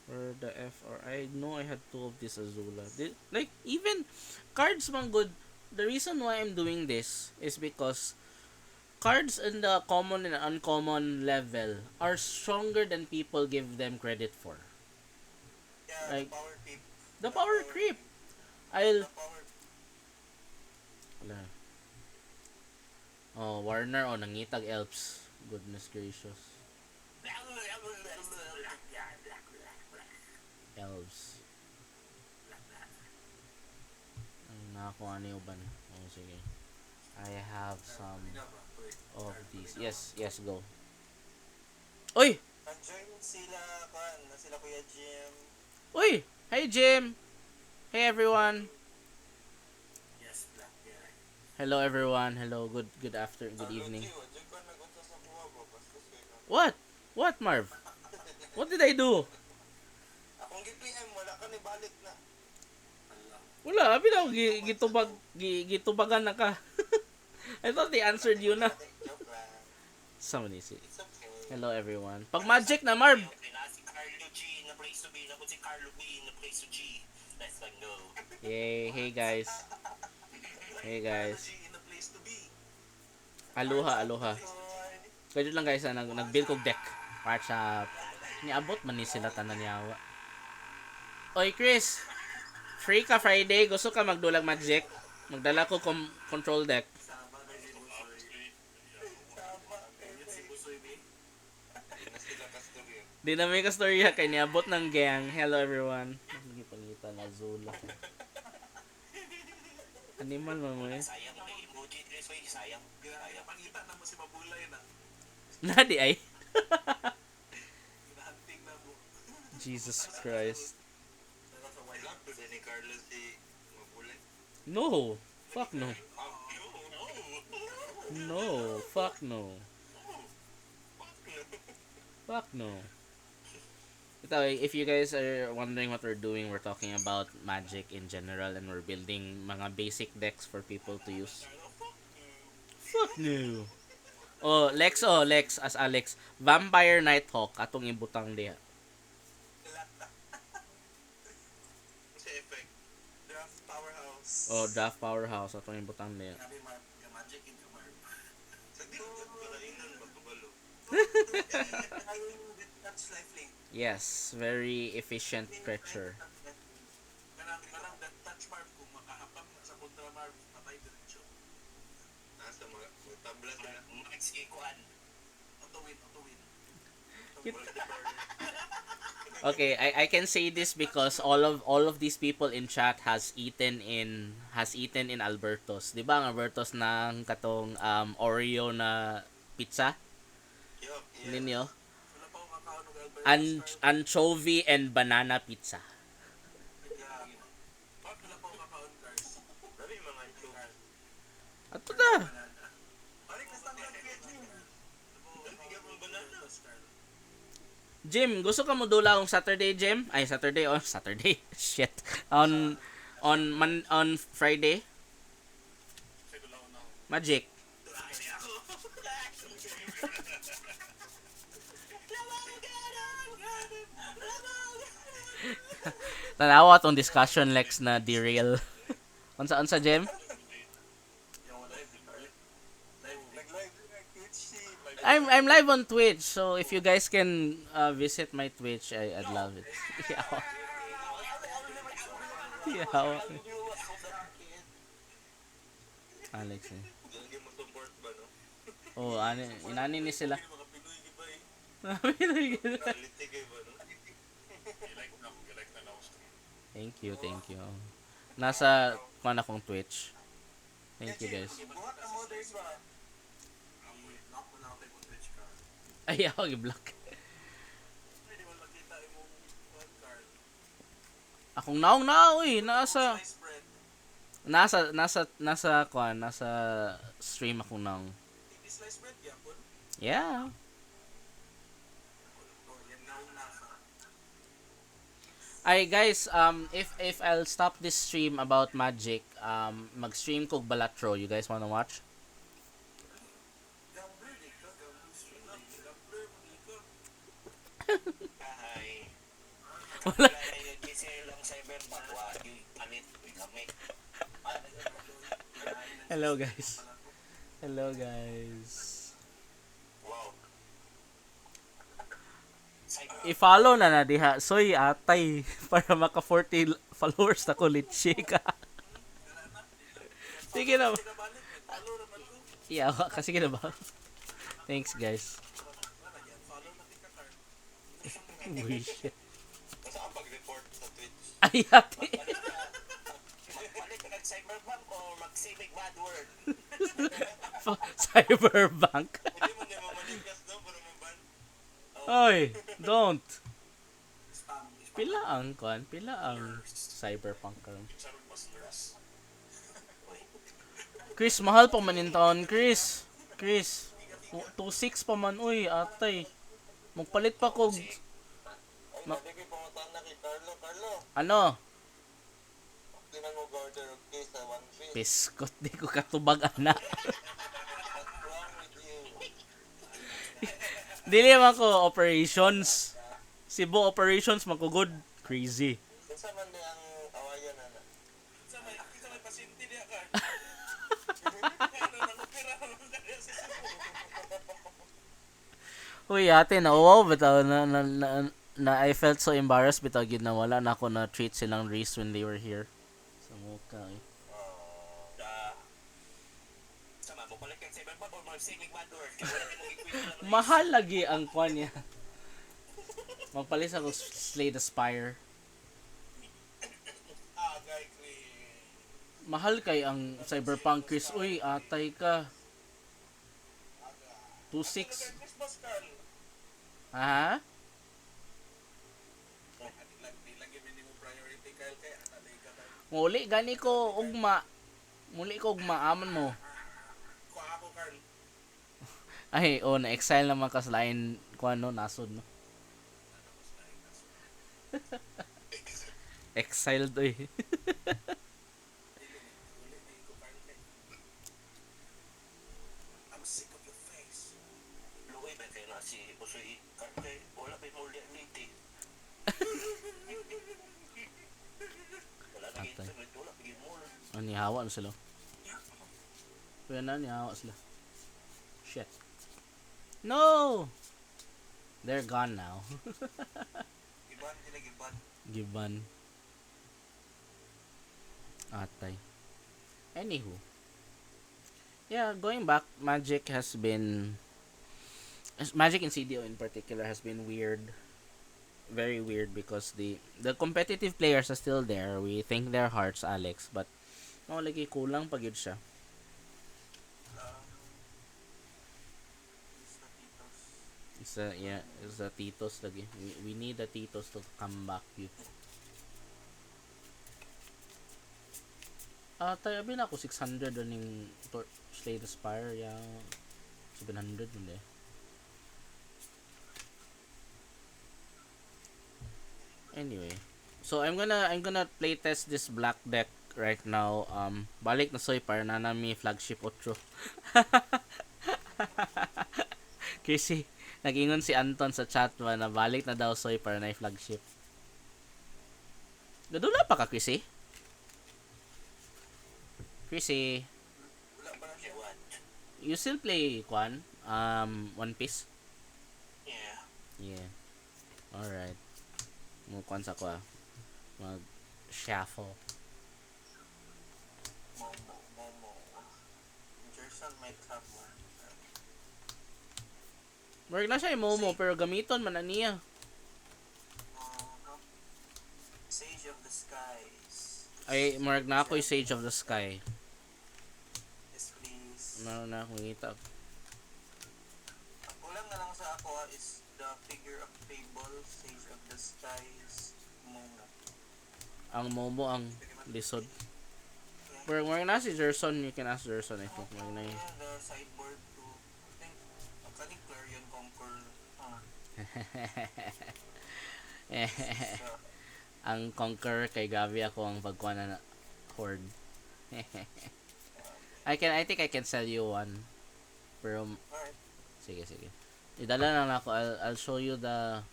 Where the F or I know I had two of this Azula. Like even cards man good. The reason why I'm doing this is because cards in the common and uncommon level are stronger than people give them credit for. Yeah, the Like power creep. the The power power creep. creep. I'll The power Wala. Oh, Warner oh nangitag elves. Goodness gracious. Elves. Ay, nakakuha ni uban. Oh, sige. I have some of these. Yes, yes, go. Uy! Nag-join sila kan, na sila Kuya Jim. Uy! Hey, Jim! Hey, everyone! Yes, black guy. Hello, everyone. Hello, good after, good evening. Diyan ka nagunta sa kuha ba? Bastos kayo ka. What? What, Marv? What did I do? Akong gi-PM, wala ka ni balik na. Wala, abi daw, gitubagan na ka. I thought they answered you na. Joke lang. Someone is it. It's okay. Hello everyone. Pag magic na Marv. Okay, na si Carlo G na place to be. Napun si Carlo B na place to G. Let's like go. Yay, hey guys. Hey Carlo guys. G in the place to be. Aloha, aloha. Kaya lang guys, nag-build kog deck. Para sa niabot man ni sila tanan yawa. Oy Chris, free ka Friday, gusto ka magdulag magic? Magdala ko control deck. Sama na si Busoy. Sama kayo si Busoy B. Sila customer. Di na may kastorya kay niabot ng gang. Hello everyone. Pangitan na Zula. Animal mo eh. Sayang may emoji Chris oy, sayang. Sayang pangita na mo si Mabulay na. Nadi ay. Hinahunting na mo. Jesus Christ. Sa white lab to ni Carlos si Mabulay. No. Fuck no. No. Fuck no. Fuck no. Ito, if you guys are wondering what we're doing, we're talking about magic in general and we're building mga basic decks for people to use. Fuck no. Oh, Lex, as Alex. Vampire Nighthawk, atong ibutang diha. Sa effect. Draft powerhouse. Oh, Draft Powerhouse, atong ibutang diha. Sabi magic into Marv. Sa di para inon magkabalo. That's lifelink. Yes, very efficient creature. Kanang that touch Marv kung makahapang na sa kontra Marv, patay diretso. Nasa mga tablas na max ikuan. Auto-win. Okay, I can say this because all of these people in chat has eaten in Albertos. 'Di ba ang Albertos ng katong Oreo na pizza? Ninyo? Wala pa akong makaon ng Albert. Anchovy and banana pizza. Wala pa akong makaon, Cars. Dami mga anchovy. Ato ta. Balik na standard kaya, Jim. Bigyan mo banana. Jim, gusto ka mo dula on Saturday, Jim? Ay, Saturday. Shit. On Friday. Magic. Tanawa tong discussion Lex na derail. Unsa Jim? I'm live on Twitch, so if you guys can visit my Twitch, I'd love it. Yeah. Alex. Eh. Oh, inani ni sila. Thank you. Nasa kuan akong Twitch. Thank you guys. Ay, ako i-block. Akong naong na, uy, nasa kuan, nasa stream akong naong. Yeah. Ay guys, if I'll stop this stream about magic, mag-stream kog Balatro. You guys wanna watch? Wala. Hello guys. I-follow na diha. Soy atay para maka 40 followers na ko litchi ka. Sige na. Iyawa kasi na ba? Thanks guys. Uy, shit. Basta ang pag-report sa Twitch. Ay, ate. Magpalit ka Cyberbank o mag-civic bad word. Cyberbank. Hindi mo na mamalikas daw para maban. Oy, don't. Pila ang cyberpunk karon. Chris, mahal pa man in taon, Chris. 2.6 pa man, uy, atay. Magpalit pa ko. Nabigay pangutan na kay Carlo. Ano? Tinan mo order og case sa 1 piece. Biskot, di ko katubag, ana. What's wrong with you? Dili man ko operations. Cebu operations magkugod. Crazy. Unsa man di ang awayan ana? Kita may pasyente diya ka. Uy, ate, nauwaw bitaw na I felt so embarrassed bitaw gid na wala na ako na treat silang Reese when they were here. Sa mukha eh. Sama mo balik kang cyberpunk or mga singing bandor. Kaya wala mo equip lang. Mahal lagi ang kwan niya. Magpalis ako Slay the Spire. Agay clean. Mahal kay ang Cyberpunk Chris. Uy, atay ka. 2.6. Christmas card. Ha? Lagi minimum priority Kyle kay anay ka tayo. Muli gani ko ugma. Muli ko ugma amon mo. Kuha ako Carl. Ay, oh, na-exile naman ka sa lain kwan no, nasod no. Exiled eh. I'm sick of your face. Luoy ba kayo na si Pusoy Carl kay wala pa mo reality. Wala na Atay. internet, wala pa mo. Ani hawa na sila. Kuya na ni hawa sila. Shit. No. They're gone now. Giban sila giban. Giban. Atay. Anywho. Yeah, going back, Magic in CDO in particular has been weird. Very weird because the competitive players are still there. We think their hearts, Alex, but no lagi kulang pag yun siya. It's the Titos lagi. We need the Titos to come back yun. Tayo bin ako 600 running Slay the Spire, yang 700 hindi. Anyway, so I'm gonna play test this black deck right now. Balik na soy para na nami flagship 8. Kasi nag-ingon si Anton sa chat na balik na daw soy para na flagship. Gadula pa ka, Chrissy? Chrissy, Wala pa na siya what? you still play Kwan? One Piece? Yeah. Yeah. Alright. Kwan sa ko mag shuffle. Momo. Jerson might have one. Murag na siya Momo pero gamiton man na niya. No. Sage of the Skies. Ay, murag na ako yung Sage of the Sky. Yes, please. Meron na akong ngita. Ang kulang na lang sa ako is the figure of Fable, Sage of the Skies, Momo. Ang Momo ang lisod. Murag na si Jerson, you can ask Jerson I think. Murag na yun. The sideboard to, I think, ang kaning Clarion Conquer. So, Ang Conqueror kay Gavi ako ang pagkuha na Horde. I think I can sell you one. Pero alright. sige. Idala lang ako. I'll show you the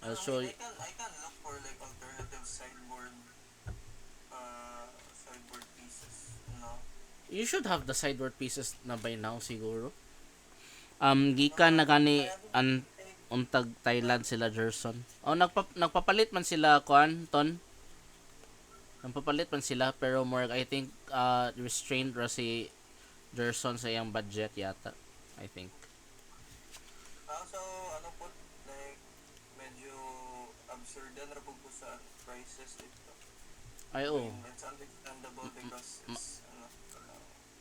I can look for like alternative sideboard pieces, no? You should have the sideboard pieces na by now siguro. Gikan na gani untag Thailand sila Jerson. Nagpapalit man sila Ton. Nagpapalit man sila pero more I think restrained ra si Jerson sa iyang budget yata. I think. Also, ano po, like, medyo absurdan na po sa prices dito. Ay oh. It's understandable because it's,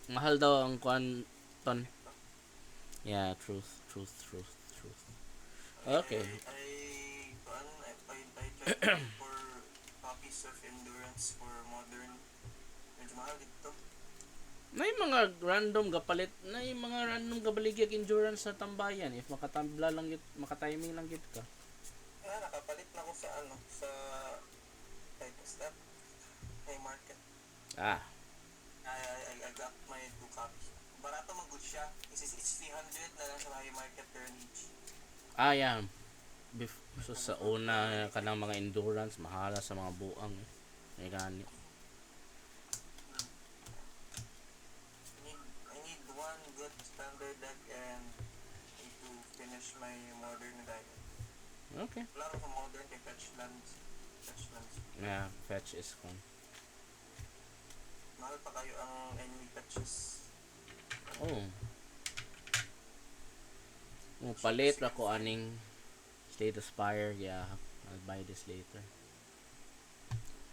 Mahal daw ang Ton. Yeah, truth. Okay. I tried for copies of Endurance for Modern. Medyo mahal dito. May mga random gabaligyag endurance na tambayan if makatambla lang git, makatiming lang git ka. Nakapalit na ko sa type of step. Hey, market. Ah, I got my 2 copies. barato man good siya. It's 300 na lang sa high market turn each. Yeah. So, sa una kanang mga endurance mahala sa mga buang may gani. I need one good standard deck and need to finish my modern diet. Okay. Wala ko sa modern kay fetch lands. Yeah, fetch is fun. Mahal pa kayo ang enemy fetches. Oh. Palit ra ko aning Slate Aspire. Yeah, I'll buy this later.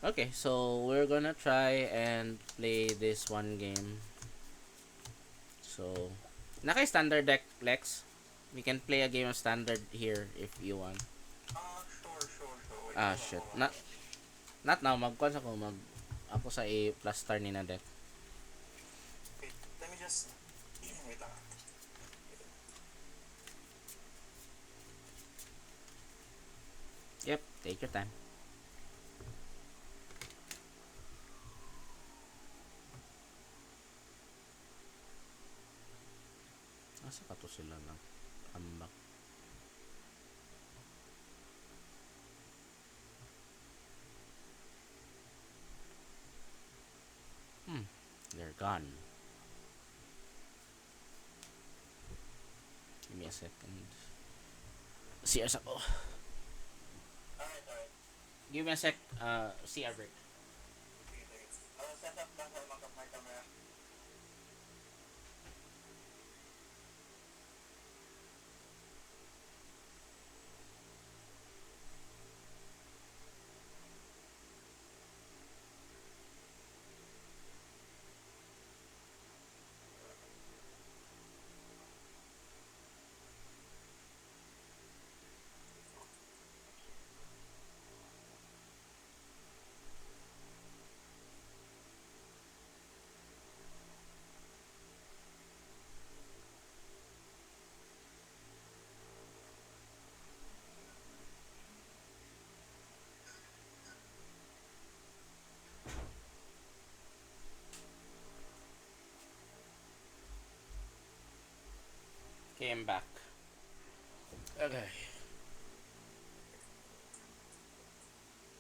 Okay, so we're gonna try and play this one game. So, naka standard deck, Lex. We can play a game of standard here if you want. Sure. Wait, Shit. Not now. Magkwan ako. Ako sa A plus star ni na deck. Wait, let me just... Wait lang. Yep, take your time. Asa ka to sila ng ambak? They're gone. Give me a second. CR ako. Alright. Give me a sec. CR break. Okay. I'll set up lang sa my camera. Came back. Okay.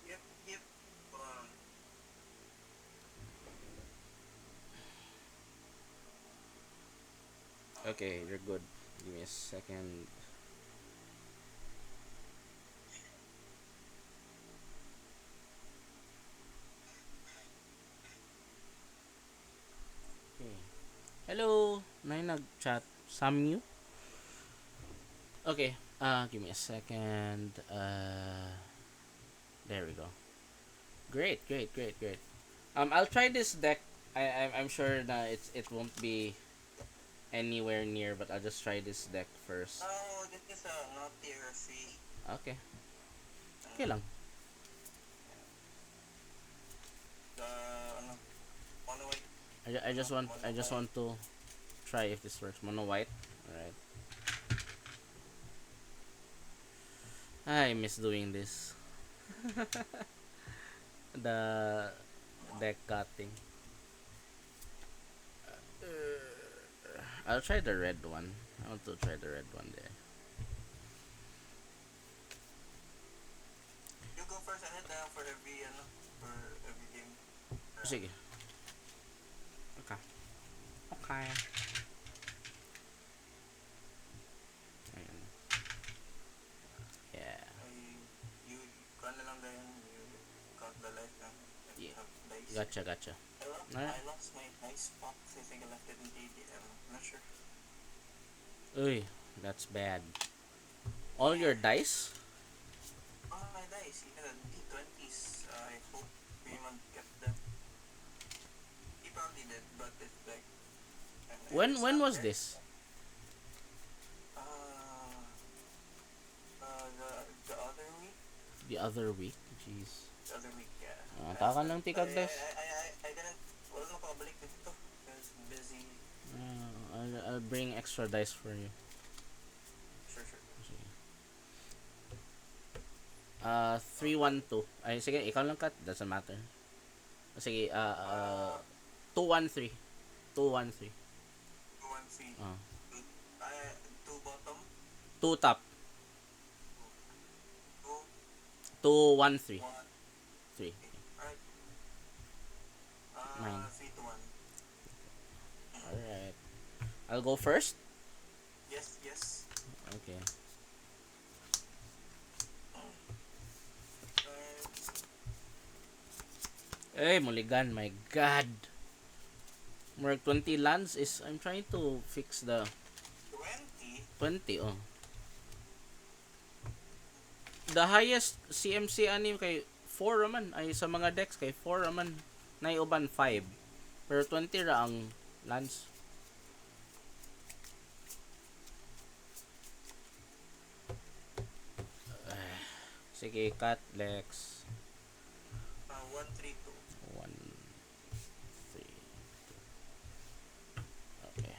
Yep. Okay, you're good. Give me a second. Okay. Hello. Nay nag-chat. Samyu? Okay. Give me a second. There we go. Great. I'll try this deck. I'm sure that it won't be anywhere near, but I'll just try this deck first. Oh, this is not tier 3. Okay. Okay lang. Mono white. I just want to try if this works. Mono white. Alright. I miss doing this. The deck cutting. I'll try the red one. I want to try the red one there. You go first ahead for every game. Sige. Okay. Ayan. Yeah. You count na lang din. You count the life lang. Yeah. Dice. Gotcha. I lost my dice box. I think I left it in ADM. I'm not sure. Uy, that's bad. All your dice? Oh, my dice. Even the D20s. I hope Raymond kept them. He probably did, but it's like... When was this? The other week? The other week? Jeez. The other week, yeah. Takan lang tikag dice. I didn't... Wala na makabalik dito. I was busy. I'll bring extra dice for you. Sure. Sige. 312. Ay, sige, ikaw lang cut. Doesn't matter. Sige, 213. 213. 213. Three. Uh, Two bottom. 2 top. Two. 2, 1, 3. One. 3. Alright. Mine. 3 to 1. Alright. I'll go first. Yes, yes. Okay. Hey, Mulligan, my god. More 20 lands is I'm trying to fix the 20. 20 oh. The highest CMC ani kay 4 raman ay sa mga decks kay 4 raman nay uban 5. Pero 20 ra ang lands. Sige, cut Lex. 1, 3, 2. 1 3 Okay.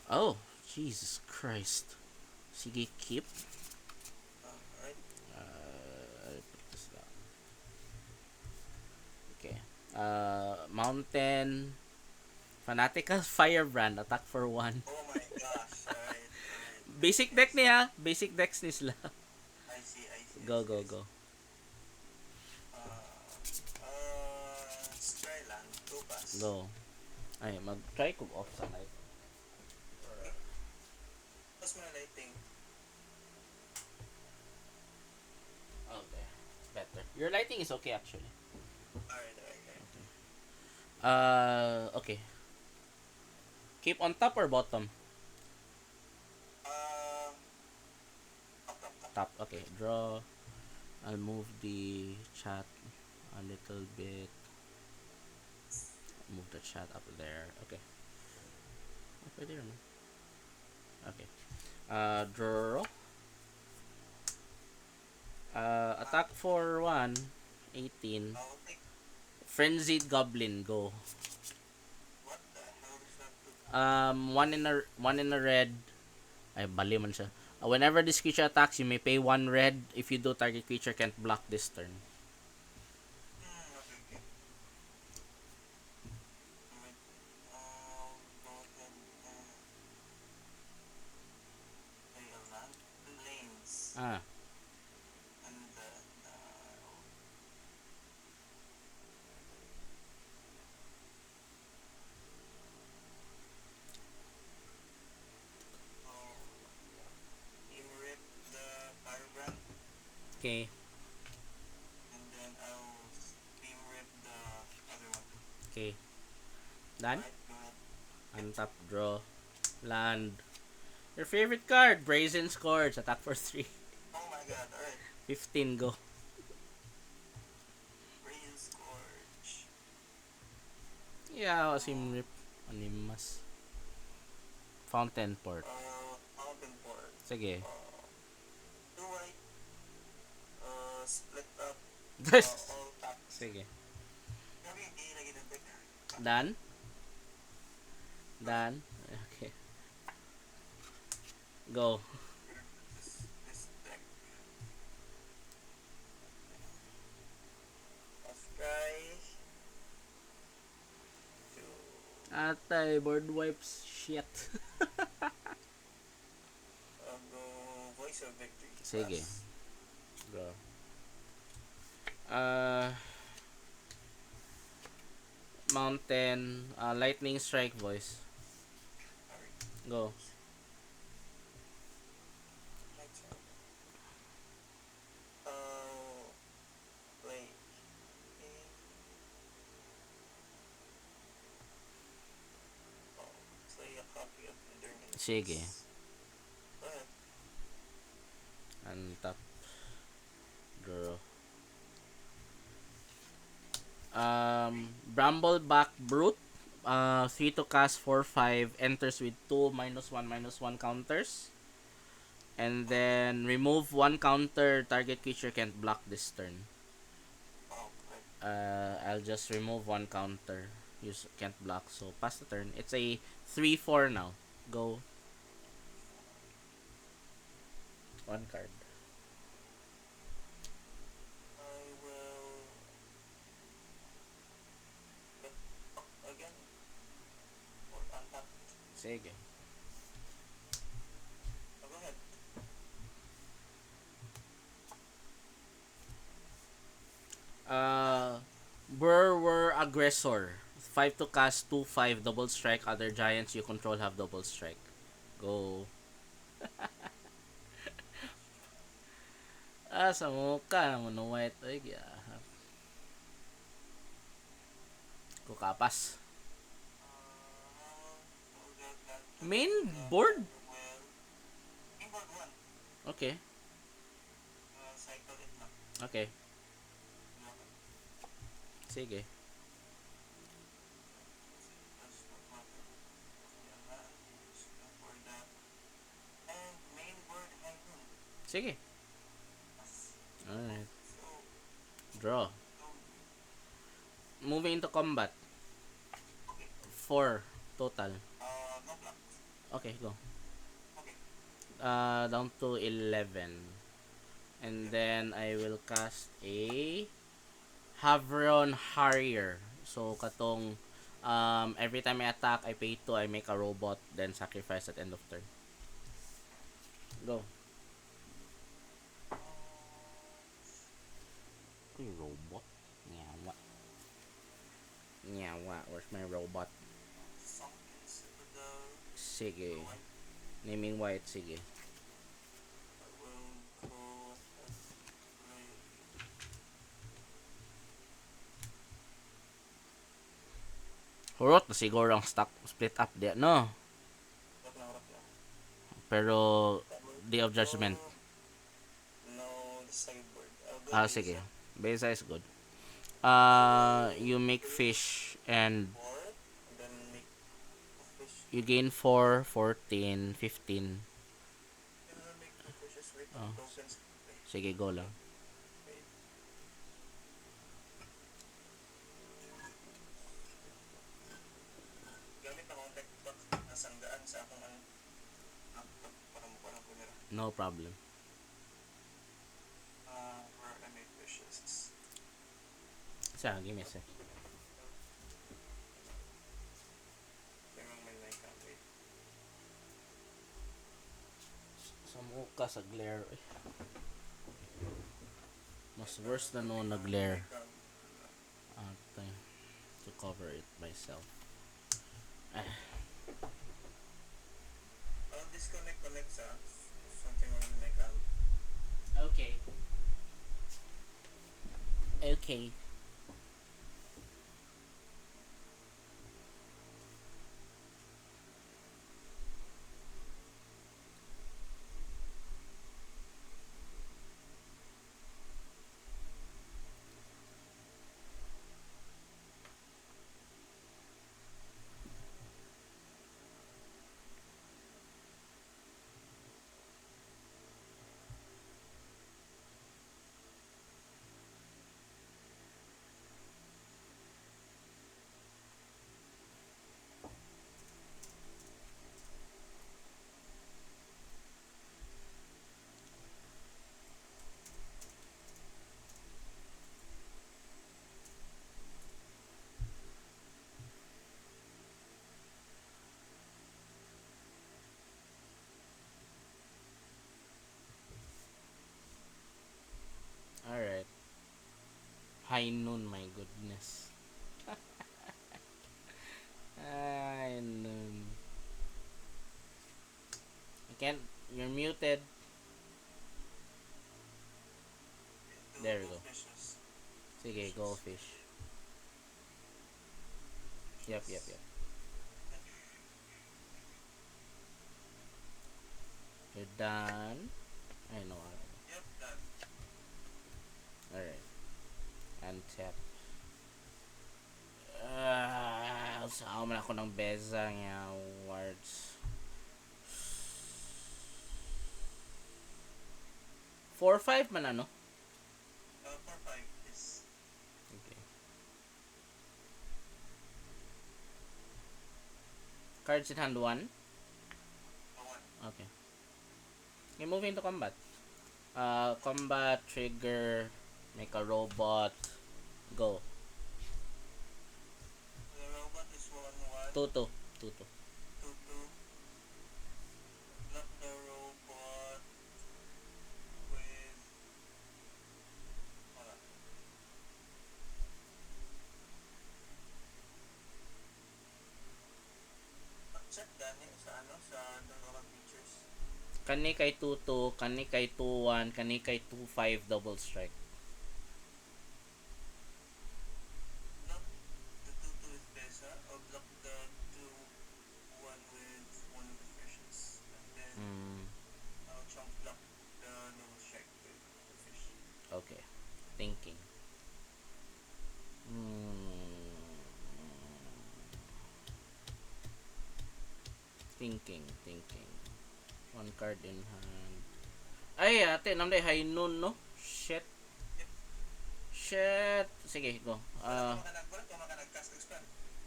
Oh, Jesus Christ. Sige, keep. Alright. I'll put this down. Okay. Mountain. Fanatical Firebrand. Attack for 1. Oh my gosh. Alright. Alright. Basic deck niya. Basic decks ni sila. I see. Go, go, go. Skyland. 2 pass. Go. Ay, mag-try ko off sa light. What's my lighting? Okay. Better. Your lighting is okay actually. Alright. Okay. Keep on top or bottom? Up. Top. Okay. Draw. I'll move the chat a little bit. Move the chat up there. Okay. Okay, there. Okay. Draw. Attack for 1. 18. I'll take. Frenzied Goblin. Go. What the hell is that? One in a red. Ay, bali man siya. Whenever this creature attacks, you may pay 1 red. If you do, target creature can't block this turn. Okay. Alright. Go ahead and play a land. Lanes. Ah, And rip the Firebrand. okay. And then I'll steam rip the other one. Okay. Done? Right, go ahead. Untap, draw. Land. Your favorite card, Brazen Scourge. Attack for 3. Oh my god, alright. 15, go. Brazen Scourge. Yeah, Asim Rip. Animas. Fountain Port. Mountain Port. Sige. Do right. Split up. Sige. All tap. Grabe, hindi lagi ng deck. Done? Done? Okay. Go. This deck. Sky. Atay, board wipes. Shit. Go Voice of Victory. Sige. Pass. Go. Mountain. Lightning Strike voice. Alright. Go. My turn. Play. Play a copy of Endurance. Sige. Go ahead. Untap. Draw. Brambleback Brute. 3 to cast 4/5. Enters with 2 -1/-1 counters. And then remove 1 counter. Target creature can't block this turn. Oh, right. I'll just remove 1 counter. You can't block, so pass the turn. It's a 3/4 now. Go. 1 card. Sige. Oh, go ahead. Were aggressor. 5 to cast, 2/5 double strike. Other giants you control have double strike. Go. Sa muka naman no white. Ay, kukapas. Main board? Well, inboard 1. Okay. Cycle it lang. Okay. Sige. That's what happened. Yan na. For that. And main board Hyrule. Sige. Alright. So, Draw. go. Moving into combat. Okay. 4 total. No block. Okay, go. Okay. Down to 11. And then I will cast a Havron Harrier. So katong every time I attack, I pay 2, I make a robot, then sacrifice at end of turn. Go. Uy, robot. Nyawa. Nyawa. Where's my robot? Sunken Citadel. Sige. Naming white, sige. I will go ahead. Hurot na siguro ang stock split up dia, no? Rock lang. Pero Day of Judgment. No, the sideboard. Sige. Besa is good. You make fish and 4. Then make fish. you gain 4, 14, 15. Make 2 fishes with Oh. tokens. Sige, go lang. Gamit akong tech box na sanggaan sa akong laptop para mo parang kumira. No problem. Where I make fishes. Siya, give me a sec. Kaya may like wait. Sa muka, sa glare. Mas worse na no nag-glare. To cover it myself. I'll disconnect Alexa. Something on my cam. Okay. Okay. Alright. High noon, my goodness. High noon. You can't. You're muted. There we go. Fishes. Sige, go fish. Yep. You're done. I know. Yep, done. Alright. Untap. Saan man ako ng beza nga words. 4-5 man ano? 4-5 is Okay. Cards in hand 1. 1. Okay. Okay, moving to combat. Combat, trigger, make a robot, go. The robot is 1-1. 2-2. 2-2. 2-2. Kani kay 2-2, kani kay 2-1, kani kay 2-5 double strike. Block the 2-2 with Besa, or block the 2-1 with one of the fishes. And then Mm, I'll chunk block the double strike with the fish. okay. Thinking. Mm, thinking. One card in hand. Ay, ate, namday high noon, no? Shit. Yep. Shit. Sige, go. Wala ka nag-cast expand.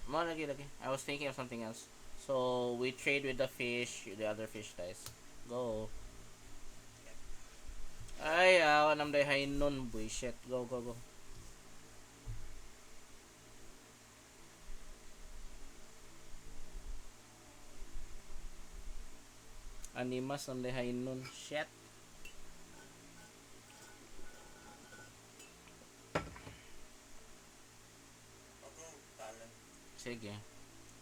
Lagi. I was thinking of something else. So, we trade with the fish, the other fish dies. Go. Ay, namday high noon, boy. Shit. Go. Animas namday high noon. Shit. Ako, talent. Sige.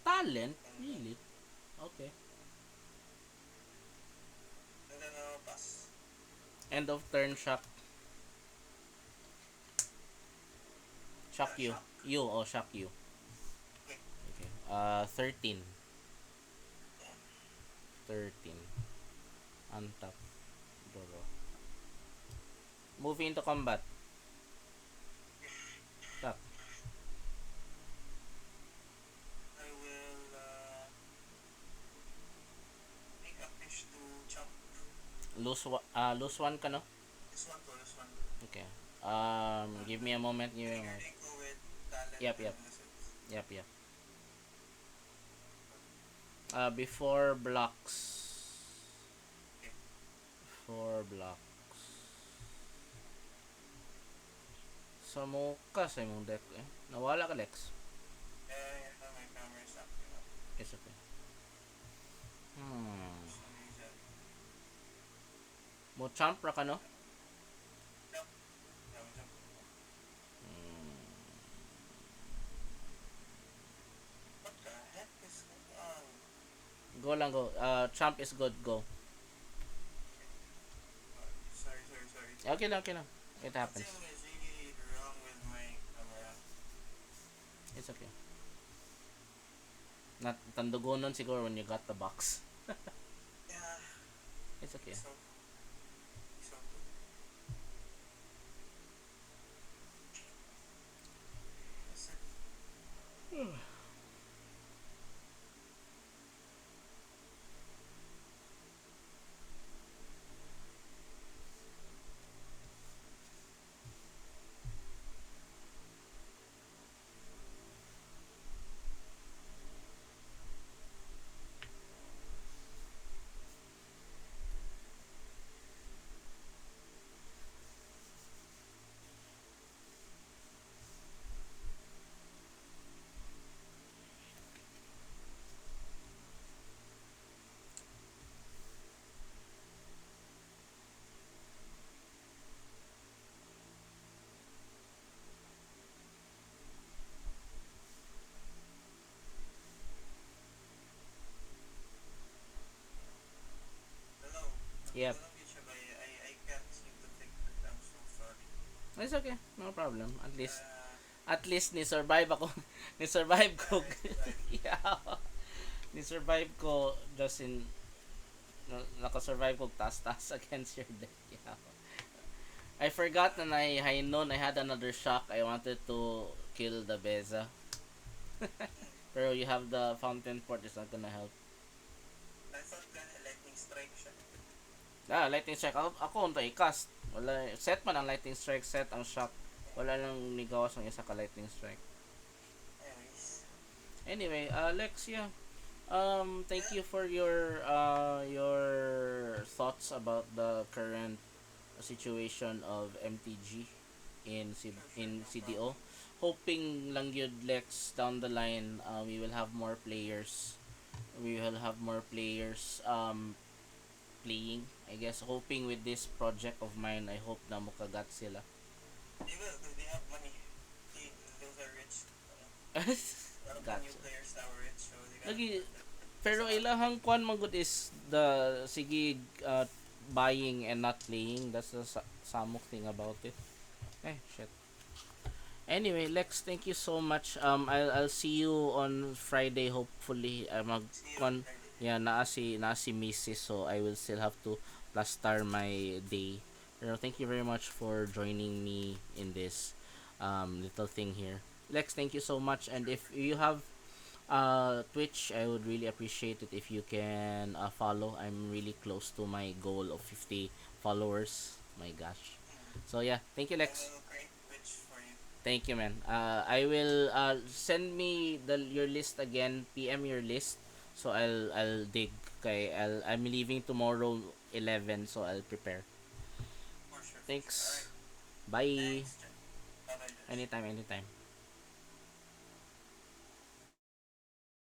Talent? Really? Okay. And then, pass. End of turn shock. Shock you. Shock you. Okay. 13. 13. Untap. Draw. Moving into combat. Tap. I will make a fish to chunk. Lose one ka, no? This one. Okay. Give me a moment. Trigger Echo with talent. Yep. and innocence. Yep. Before blocks. Okay. Samuka sa imong deck eh. Nawala ka, Lex. My camera is acting up. It's okay. For some reason. Mo champ ra ka, no? Jump. Jump. What the heck is going on? Go lang, go. Champ is good, go. Sorry. Okay lang. It happens. Something is really wrong with my camera. It's okay. Tandugonon siguro when you got the box. Yeah. It's okay. So Yes, sir. Hello. Yep. Hello, Bishop. I can't seem to think that. I'm so sorry. It's okay. No problem. Uh, At least ni-survive ako. Ni-survive ko. Right. Yeah. Ni-survive ko just in naka-survive ko taas against your deck. Yeah. I forgot na noon I had another shock. I wanted to kill the Beza. Pero you have the fountain port, it's not gonna help. I thought lightning strike siya. Lightning strike. Ako unta i-cast. Wala, set man ang lightning strike, set ang shock. Wala lang nigawas ng isa ka lightning strike. Anyways. Anyway, Lex, yeah. Thank you for your thoughts about the current situation of MTG in CDO. Hoping lang yun, Lex, down the line we will have more players. Playing, I guess. Hoping with this project of mine, I hope na mukagat sila. They will, because they have money. Those are rich. A lot of new Gotcha. players now are rich, so they got Lagi, Pero ilahang kwan man gud is the sige buying and not playing. That's the samok thing about it. Shit. Anyway, Lex, thank you so much. I'll see you on Friday hopefully. Mag See you on kon Friday. yeah, naa si Mrs. So I will still have to plaster my day. Pero thank you very much for joining me in this little thing here. Lex, thank you so much. And if you have Twitch, I would really appreciate it if you can follow. I'm really close to my goal of 50 followers. My gosh. So yeah, thank you, I Lex. will create Twitch for you. Thank you, man. I will send me your list again. PM your list, so I'll dig. Okay, I'm leaving tomorrow 11, so I'll prepare. For sure. Thanks. Alright. Bye. Thanks, Jen. Bye bye, Josh. Anytime, anytime.